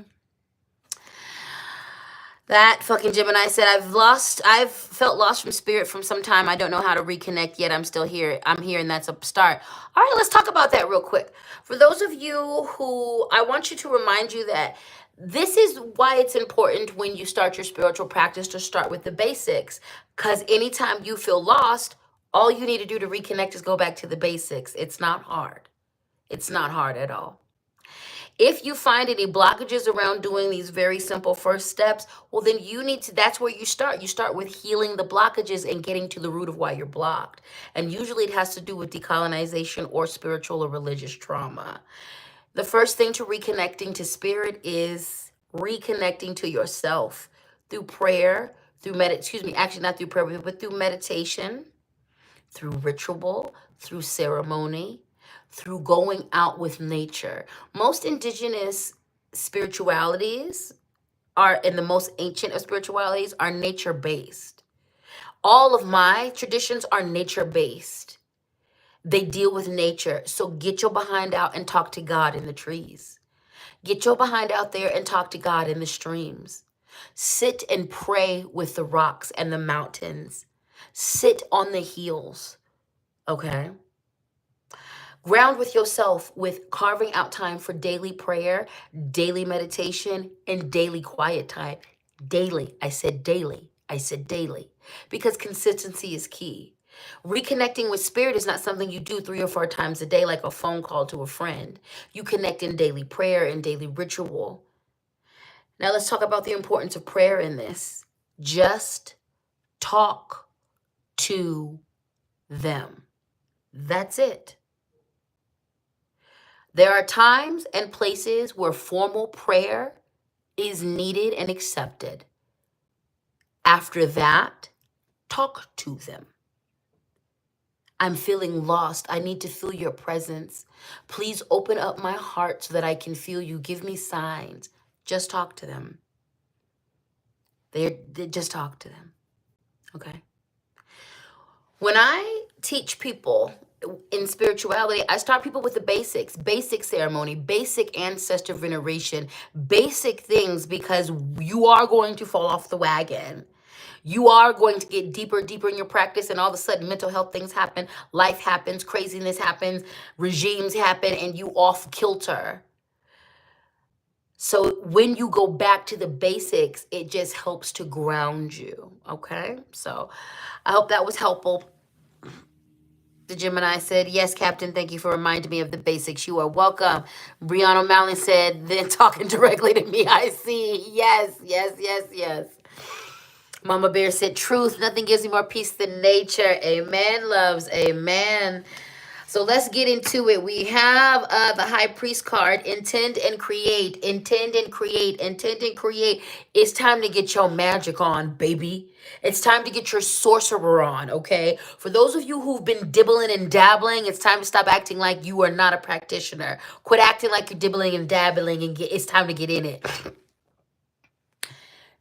That fucking Gemini said, I've felt lost from spirit from some time. I don't know how to reconnect yet. I'm still here. I'm here, and that's a start. All right, let's talk about that real quick. For those of you who, I want you to remind you that this is why it's important when you start your spiritual practice to start with the basics. Because anytime you feel lost, all you need to do to reconnect is go back to the basics. It's not hard. It's not hard at all. If you find any blockages around doing these very simple first steps, well, then you need to, that's where you start. You start with healing the blockages and getting to the root of why you're blocked. And usually it has to do with decolonization or spiritual or religious trauma. The first thing to reconnecting to spirit is reconnecting to yourself through prayer, actually not through prayer, but through meditation, through ritual, through ceremony, through going out with nature. Most indigenous spiritualities are, and the most ancient of spiritualities are nature-based. All of my traditions are nature-based. They deal with nature. So get your behind out and talk to God in the trees. Get your behind out there and talk to God in the streams. Sit and pray with the rocks and the mountains. Sit on the hills, okay? Ground with yourself with carving out time for daily prayer, daily meditation, and daily quiet time. Daily. I said daily. I said daily. Because consistency is key. Reconnecting with spirit is not something you do 3 or 4 times a day like a phone call to a friend. You connect in daily prayer and daily ritual. Now let's talk about the importance of prayer in this. Just talk to them. That's it. There are times and places where formal prayer is needed and accepted. After that, talk to them. I'm feeling lost. I need to feel your presence. Please open up my heart so that I can feel you. Give me signs. Just talk to them. They just talk to them. Okay? When I teach people in spirituality, I start people with the basics, basic ceremony, basic ancestor veneration, basic things, because you are going to fall off the wagon. You are going to get deeper in your practice, and all of a sudden mental health things happen, life happens, craziness happens, regimes happen, and you off kilter. So when you go back to the basics, it just helps to ground you, okay? So I hope that was helpful. The Gemini said, yes, Captain, thank you for reminding me of the basics. You are welcome. Brianna O'Malley said, then talking directly to me, I see. Yes, yes, yes, yes. Mama Bear said, truth, nothing gives me more peace than nature. Amen, loves, amen. So let's get into it. We have the High Priest card, intend and create, intend and create, intend and create. It's time to get your magic on, baby. It's time to get your sorcerer on, okay? For those of you who've been dibbling and dabbling, it's time to stop acting like you are not a practitioner. Quit acting like you're dibbling and dabbling, and it's time to get in it.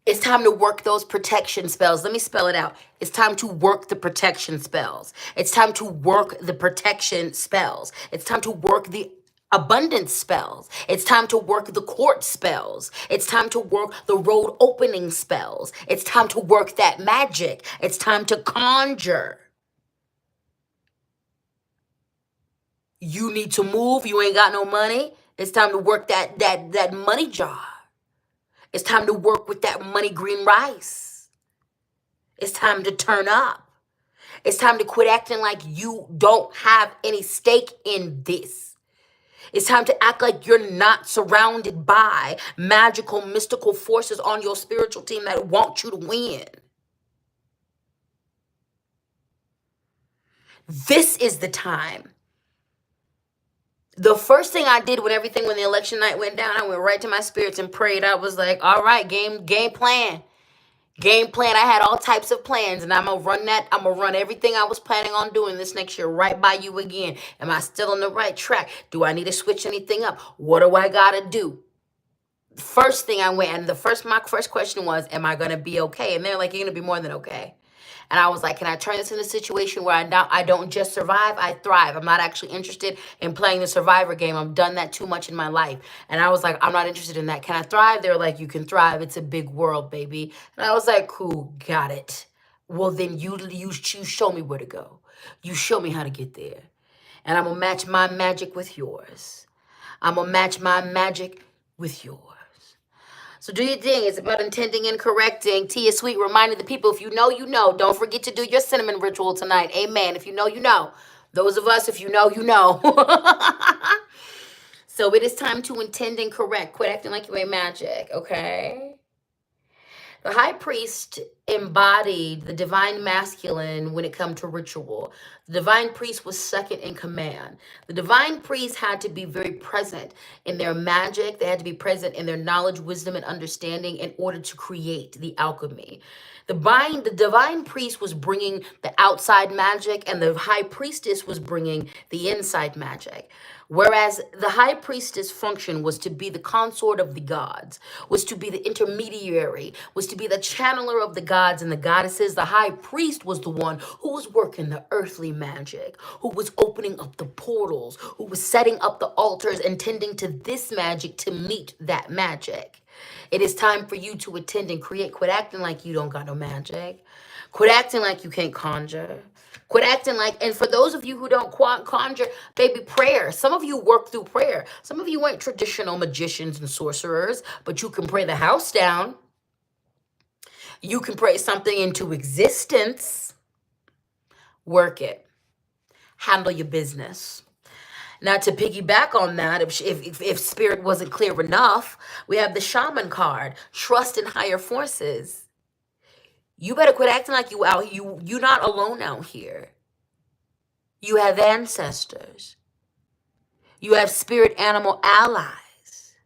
It's time to work those protection spells. Let me spell it out. It's time to work the protection spells. It's time to work the protection spells. It's time to work the abundance spells. It's time to work the court spells. It's time to work the road opening spells. It's time to work that magic. It's time to conjure. You need to move. You ain't got no money. It's time to work that money jar. It's time to work with that money green rice. It's time to turn up. It's time to quit acting like you don't have any stake in this. It's time to act like you're not surrounded by magical, mystical forces on your spiritual team that want you to win. This is the time. The first thing I did when the election night went down, I went right to my spirits and prayed. I was like, all right, game plan. Game plan. I had all types of plans, and I'm going to run that. I'm going to run everything I was planning on doing this next year right by you again. Am I still on the right track? Do I need to switch anything up? What do I got to do? First thing I went, and my first question was, am I going to be okay? And they're like, you're going to be more than okay. And I was like, can I turn this into a situation where I don't just survive, I thrive? I'm not actually interested in playing the survivor game. I've done that too much in my life. And I was like, I'm not interested in that. Can I thrive? They were like, you can thrive. It's a big world, baby. And I was like, cool, got it. Well, then you show me where to go. You show me how to get there. And I'm going to match my magic with yours. I'm going to match my magic with yours. So do your thing. It's about intending and correcting. Tia Sweet reminded the people, if you know, you know. Don't forget to do your cinnamon ritual tonight. Amen. If you know, you know. Those of us, if you know, you know. So it is time to intend and correct. Quit acting like you ain't magic, okay? The high priest embodied the divine masculine when it come to ritual. The divine priest was second in command. The divine priest had to be very present in their magic. They had to be present in their knowledge, wisdom, and understanding in order to create the alchemy. The divine priest was bringing the outside magic, and the high priestess was bringing the inside magic. Whereas the high priestess function was to be the consort of the gods, was to be the intermediary, was to be the channeler of the gods and the goddesses. The high priest was the one who was working the earthly magic, who was opening up the portals, who was setting up the altars and tending to this magic to meet that magic. It is time for you to attend and create. Quit acting like you don't got no magic. Quit acting like you can't conjure. Quit acting like, and for those of you who don't conjure, baby, prayer. Some of you work through prayer. Some of you ain't traditional magicians and sorcerers, but you can pray the house down. You can pray something into existence. Work it. Handle your business. Now, to piggyback on that, if spirit wasn't clear enough, we have the shaman card, trust in higher forces. You better quit acting like you're not alone out here. You have ancestors. You have spirit animal allies.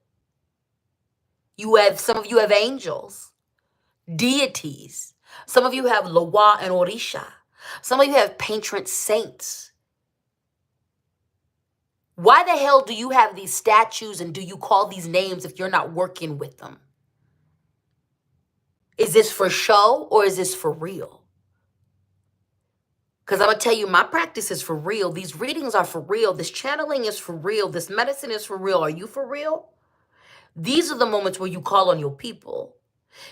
Some of you have angels, deities. Some of you have Loa and Orisha. Some of you have patron saints. Why the hell do you have these statues and do you call these names if you're not working with them? Is this for show or is this for real? Because I'm going to tell you, my practice is for real. These readings are for real. This channeling is for real. This medicine is for real. Are you for real? These are the moments where you call on your people.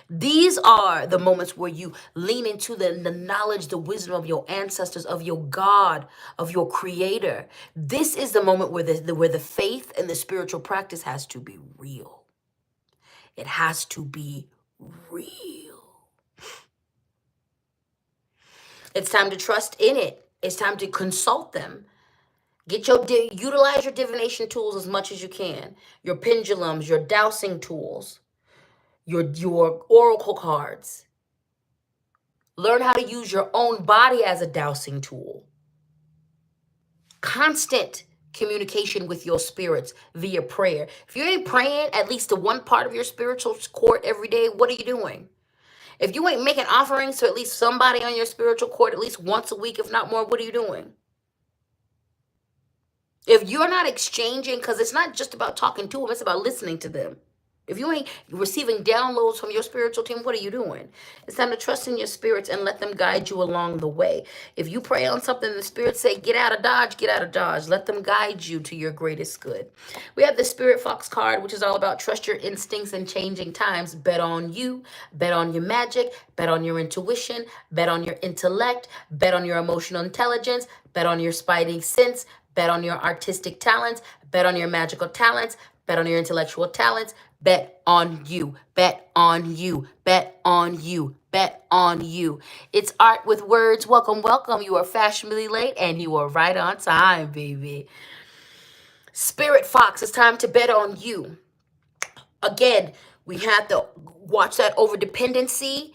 These are the moments where you lean into the knowledge, the wisdom of your ancestors, of your God, of your creator. This is the moment where the faith and the spiritual practice has to be real. It has to be real. It's time to trust in it. It's time to consult them. Utilize your divination tools as much as you can. Your pendulums, your dowsing tools, your oracle cards. Learn how to use your own body as a dowsing tool. Constant communication with your spirits via prayer. If you ain't praying at least to one part of your spiritual court every day, what are you doing? If you ain't making offerings to at least somebody on your spiritual court at least once a week, if not more, what are you doing? If you're not exchanging, because it's not just about talking to them, it's about listening to them. If you ain't receiving downloads from your spiritual team, what are you doing? It's time to trust in your spirits and let them guide you along the way. If you pray on something, the spirits say, get out of Dodge, get out of Dodge. Let them guide you to your greatest good. We have the Spirit Fox card, which is all about trust your instincts in changing times. Bet on you, bet on your magic, bet on your intuition, bet on your intellect, bet on your emotional intelligence, bet on your spidey sense, bet on your artistic talents, bet on your magical talents, bet on your intellectual talents, bet on you, bet on you, bet on you, bet on you. It's art with words. Welcome, welcome. You are fashionably late and you are right on time, baby. Spirit Fox, it's time to bet on you. Again, we have to watch that over dependency.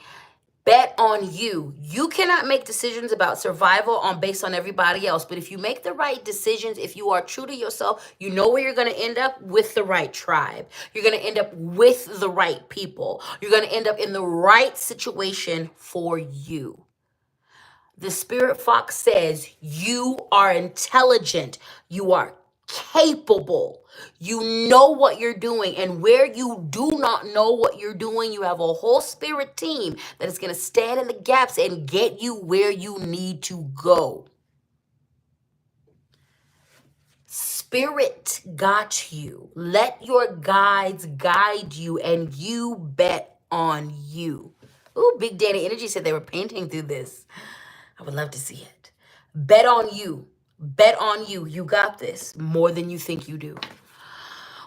Bet on you. You cannot make decisions about survival based on everybody else. But if you make the right decisions, if you are true to yourself, you know where you're going to end up with the right tribe. You're going to end up with the right people. You're going to end up in the right situation for you. The Spirit Fox says you are intelligent. You are capable. You know what you're doing. And where you do not know what you're doing, you have a whole spirit team that is going to stand in the gaps and get you where you need to go. Spirit got you. Let your guides guide you and you bet on you. Ooh, Big Daddy Energy said they were painting through this. I would love to see it. Bet on you. Bet on you. You got this more than you think you do.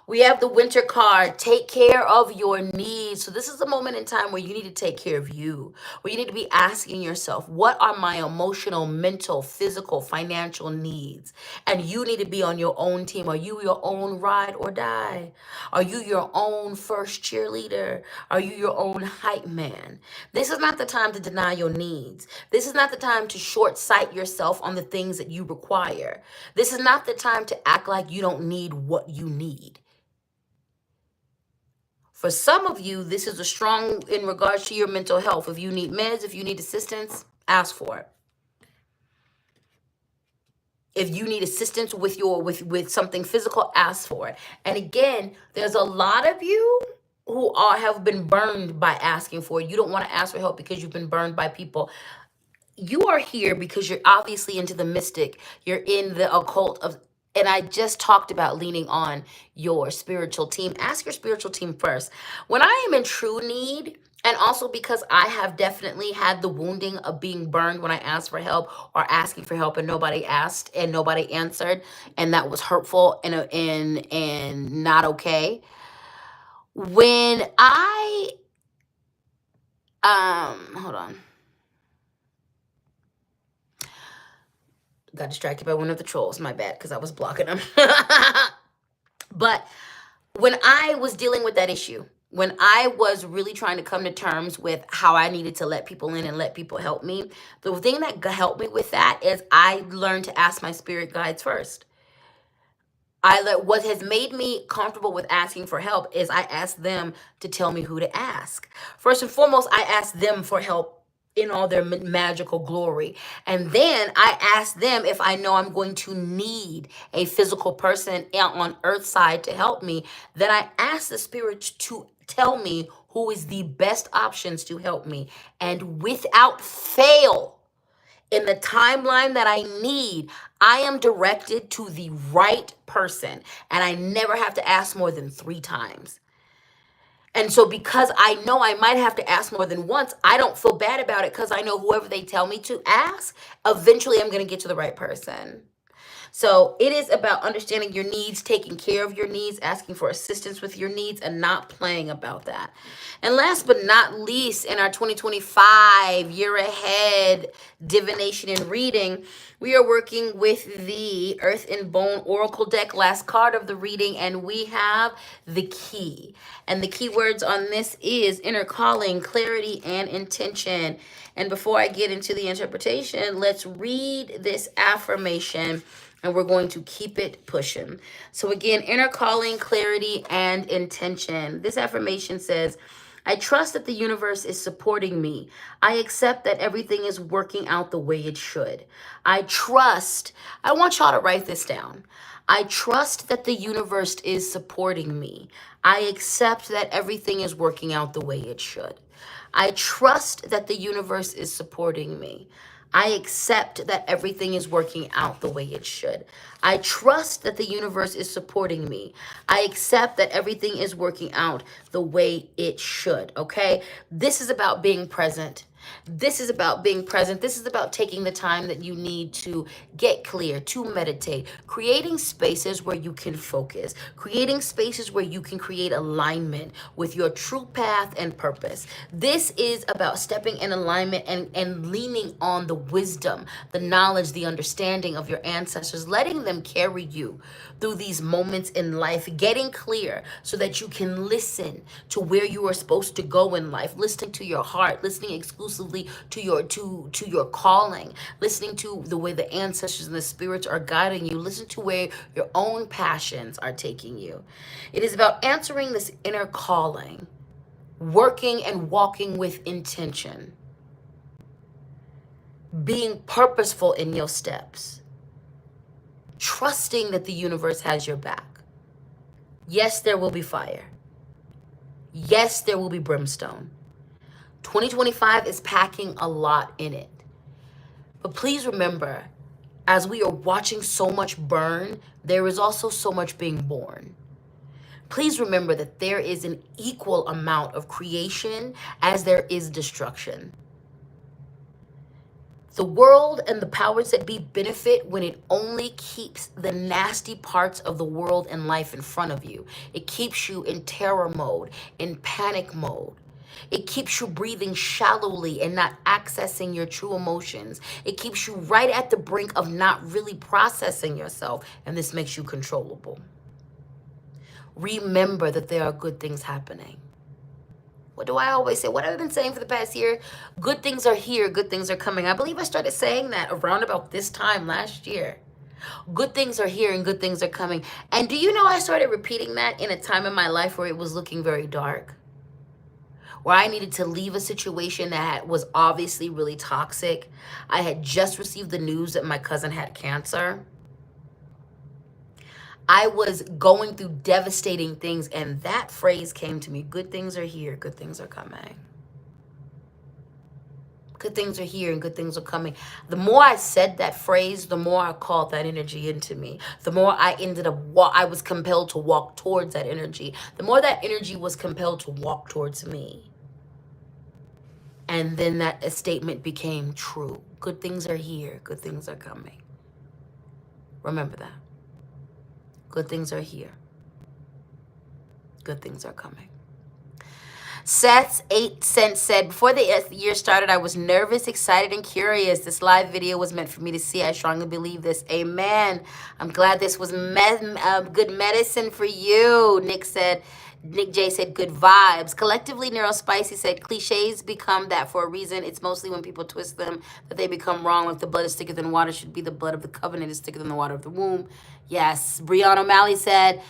We have the winter card, take care of your needs. So this is a moment in time where you need to take care of you, where you need to be asking yourself, what are my emotional, mental, physical, financial needs? And you need to be on your own team. Are you your own ride or die? Are you your own first cheerleader? Are you your own hype man? This is not the time to deny your needs. This is not the time to short sight yourself on the things that you require. This is not the time to act like you don't need what you need. For some of you, this is a strong in regards to your mental health. If you need meds, if you need assistance, ask for it. If you need assistance with with something physical, ask for it. And again, there's a lot of you who have been burned by asking for it. You don't want to ask for help because you've been burned by people. You are here because you're obviously into the mystic. You're in the occult of, and I just talked about leaning on your spiritual team. Ask your spiritual team first. When I am in true need, and also because I have definitely had the wounding of being burned when I asked for help or asking for help and nobody asked and nobody answered, and that was hurtful and not okay. When I hold on. Got distracted by one of the trolls, my bad, because I was blocking them. But when I was dealing with that issue, when I was really trying to come to terms with how I needed to let people in and let people help me, the thing that helped me with that is I learned to ask my spirit guides first. What has made me comfortable with asking for help is I ask them to tell me who to ask. First and foremost, I ask them for help in all their magical glory. And then I ask them if I know I'm going to need a physical person on earth side to help me. Then I ask the spirit to tell me who is the best options to help me. And without fail, in the timeline that I need, I am directed to the right person. And I never have to ask more than 3 times. And so because I know I might have to ask more than once, I don't feel bad about it because I know whoever they tell me to ask, eventually I'm going to get to the right person. So it is about understanding your needs, taking care of your needs, asking for assistance with your needs, and not playing about that. And last but not least, in our 2025 year ahead divination and reading, we are working with the Earth and Bone Oracle deck, last card of the reading, and we have the key. And the key words on this is inner calling, clarity, and intention. And before I get into the interpretation, let's read this affirmation and we're going to keep it pushing. So again, inner calling, clarity, and intention. This affirmation says, I trust that the universe is supporting me. I accept that everything is working out the way it should. I want y'all to write this down. I trust that the universe is supporting me. I accept that everything is working out the way it should. I trust that the universe is supporting me. I accept that everything is working out the way it should. I trust that the universe is supporting me. I accept that everything is working out the way it should, okay? This is about being present. This is about being present. This is about taking the time that you need to get clear, to meditate, creating spaces where you can focus, creating spaces where you can create alignment with your true path and purpose. This is about stepping in alignment and leaning on the wisdom, the knowledge, the understanding of your ancestors, letting them carry you through these moments in life, getting clear so that you can listen to where you are supposed to go in life, listening to your heart, listening exclusively to your calling, listening to the way the ancestors and the spirits are guiding you, listen to where your own passions are taking you. It is about answering this inner calling, working and walking with intention, being purposeful in your steps, trusting that the universe has your back. Yes, there will be fire. Yes, there will be brimstone. 2025 is packing a lot in it. But please remember, as we are watching so much burn, there is also so much being born. Please remember that there is an equal amount of creation as there is destruction. The world and the powers that be benefit when it only keeps the nasty parts of the world and life in front of you. It keeps you in terror mode, in panic mode. It keeps you breathing shallowly and not accessing your true emotions. It keeps you right at the brink of not really processing yourself, and this makes you controllable. Remember that there are good things happening. What do I always say? What have I been saying for the past year? Good things are here, good things are coming. I believe I started saying that around about this time last year. Good things are here and good things are coming. And do you know I started repeating that in a time in my life where it was looking very dark? Where I needed to leave a situation that was obviously really toxic. I had just received the news that my cousin had cancer. I was going through devastating things, and that phrase came to me. Good things are here, good things are coming. Good things are here and good things are coming. The more I said that phrase, the more I called that energy into me. The more I I was compelled to walk towards that energy. The more that energy was compelled to walk towards me. And then that statement became true. Good things are here, good things are coming. Remember that. Good things are here. Good things are coming. Seth's 8 cents said, before the year started, I was nervous, excited, and curious. This live video was meant for me to see. I strongly believe this. Amen. I'm glad this was good medicine for you. Nick J said, good vibes. Collectively, Neurospicy said, cliches become that for a reason. It's mostly when people twist them that they become wrong. If the blood is thicker than water, should be the blood of the covenant is thicker than the water of the womb. Yes. Brianna O'Malley said,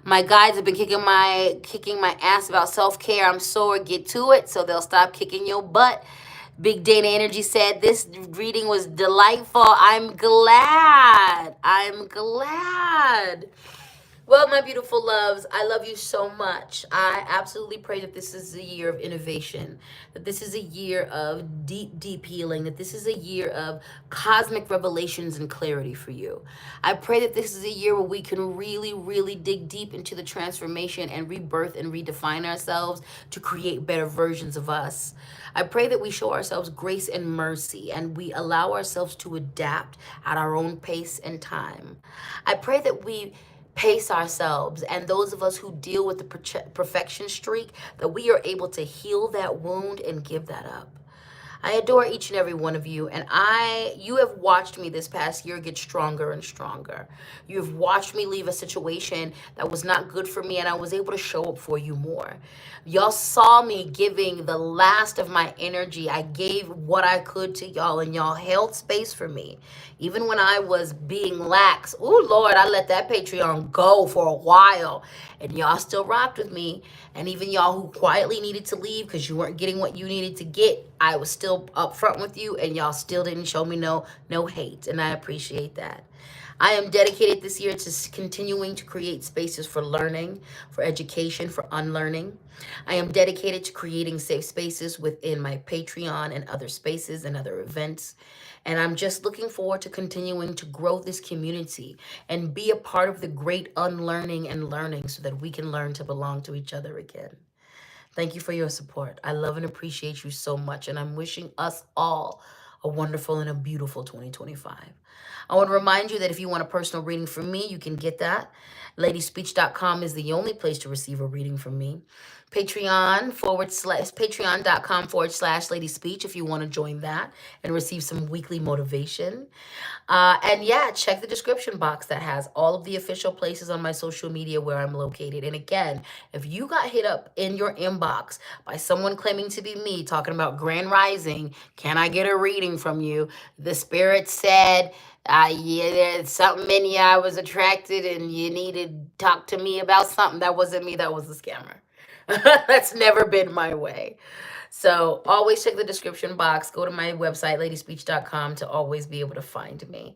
my guides have been kicking my ass about self-care. I'm sore. Get to it so they'll stop kicking your butt. Big Dana Energy said, this reading was delightful. I'm glad. Well, my beautiful loves, I love you so much. I absolutely pray that this is a year of innovation, that this is a year of deep, deep healing, that this is a year of cosmic revelations and clarity for you. I pray that this is a year where we can really, really dig deep into the transformation and rebirth and redefine ourselves to create better versions of us. I pray that we show ourselves grace and mercy and we allow ourselves to adapt at our own pace and time. I pray that we pace ourselves, and those of us who deal with the perfection streak, that we are able to heal that wound and give that up. I adore each and every one of you, and you have watched me this past year get stronger and stronger. You have watched me leave a situation that was not good for me, and I was able to show up for you more. Y'all saw me giving the last of my energy. I gave what I could to y'all, and y'all held space for me. Even when I was being lax, oh Lord, I let that Patreon go for a while, and y'all still rocked with me. And even y'all who quietly needed to leave because you weren't getting what you needed to get, I was still up front with you, and y'all still didn't show me no hate, and I appreciate that. I am dedicated this year to continuing to create spaces for learning, for education, for unlearning. I am dedicated to creating safe spaces within my Patreon and other spaces and other events. And I'm just looking forward to continuing to grow this community and be a part of the great unlearning and learning so that we can learn to belong to each other again. Thank you for your support. I love and appreciate you so much, and I'm wishing us all a wonderful and a beautiful 2025. I want to remind you that if you want a personal reading from me, you can get that. ladyspeech.com is the only place to receive a reading from me. Patreon.com/ladyspeech if you want to join that and receive some weekly motivation. And yeah, check the description box that has all of the official places on my social media where I'm located. And again, if you got hit up in your inbox by someone claiming to be me talking about Grand Rising, can I get a reading from you? The spirit said, yeah, there's something in you I was attracted and you need to talk to me about something. That wasn't me, that was a scammer. That's never been my way. So always check the description box. Go to my website, ladyspeech.com, to always be able to find me.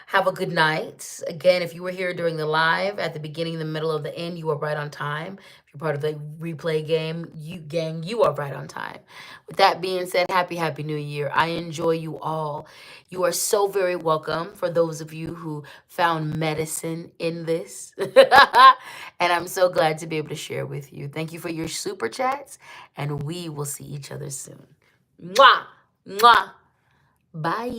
Have a good night. Again, if you were here during the live, at the beginning, the middle, of the end, you are right on time. If you're part of the replay game, you are right on time. With that being said, happy New Year. I enjoy you all. You are so very welcome for those of you who found medicine in this. And I'm so glad to be able to share with you. Thank you for your super chats, and we will see each other soon. Mwah! Mwah! Bye.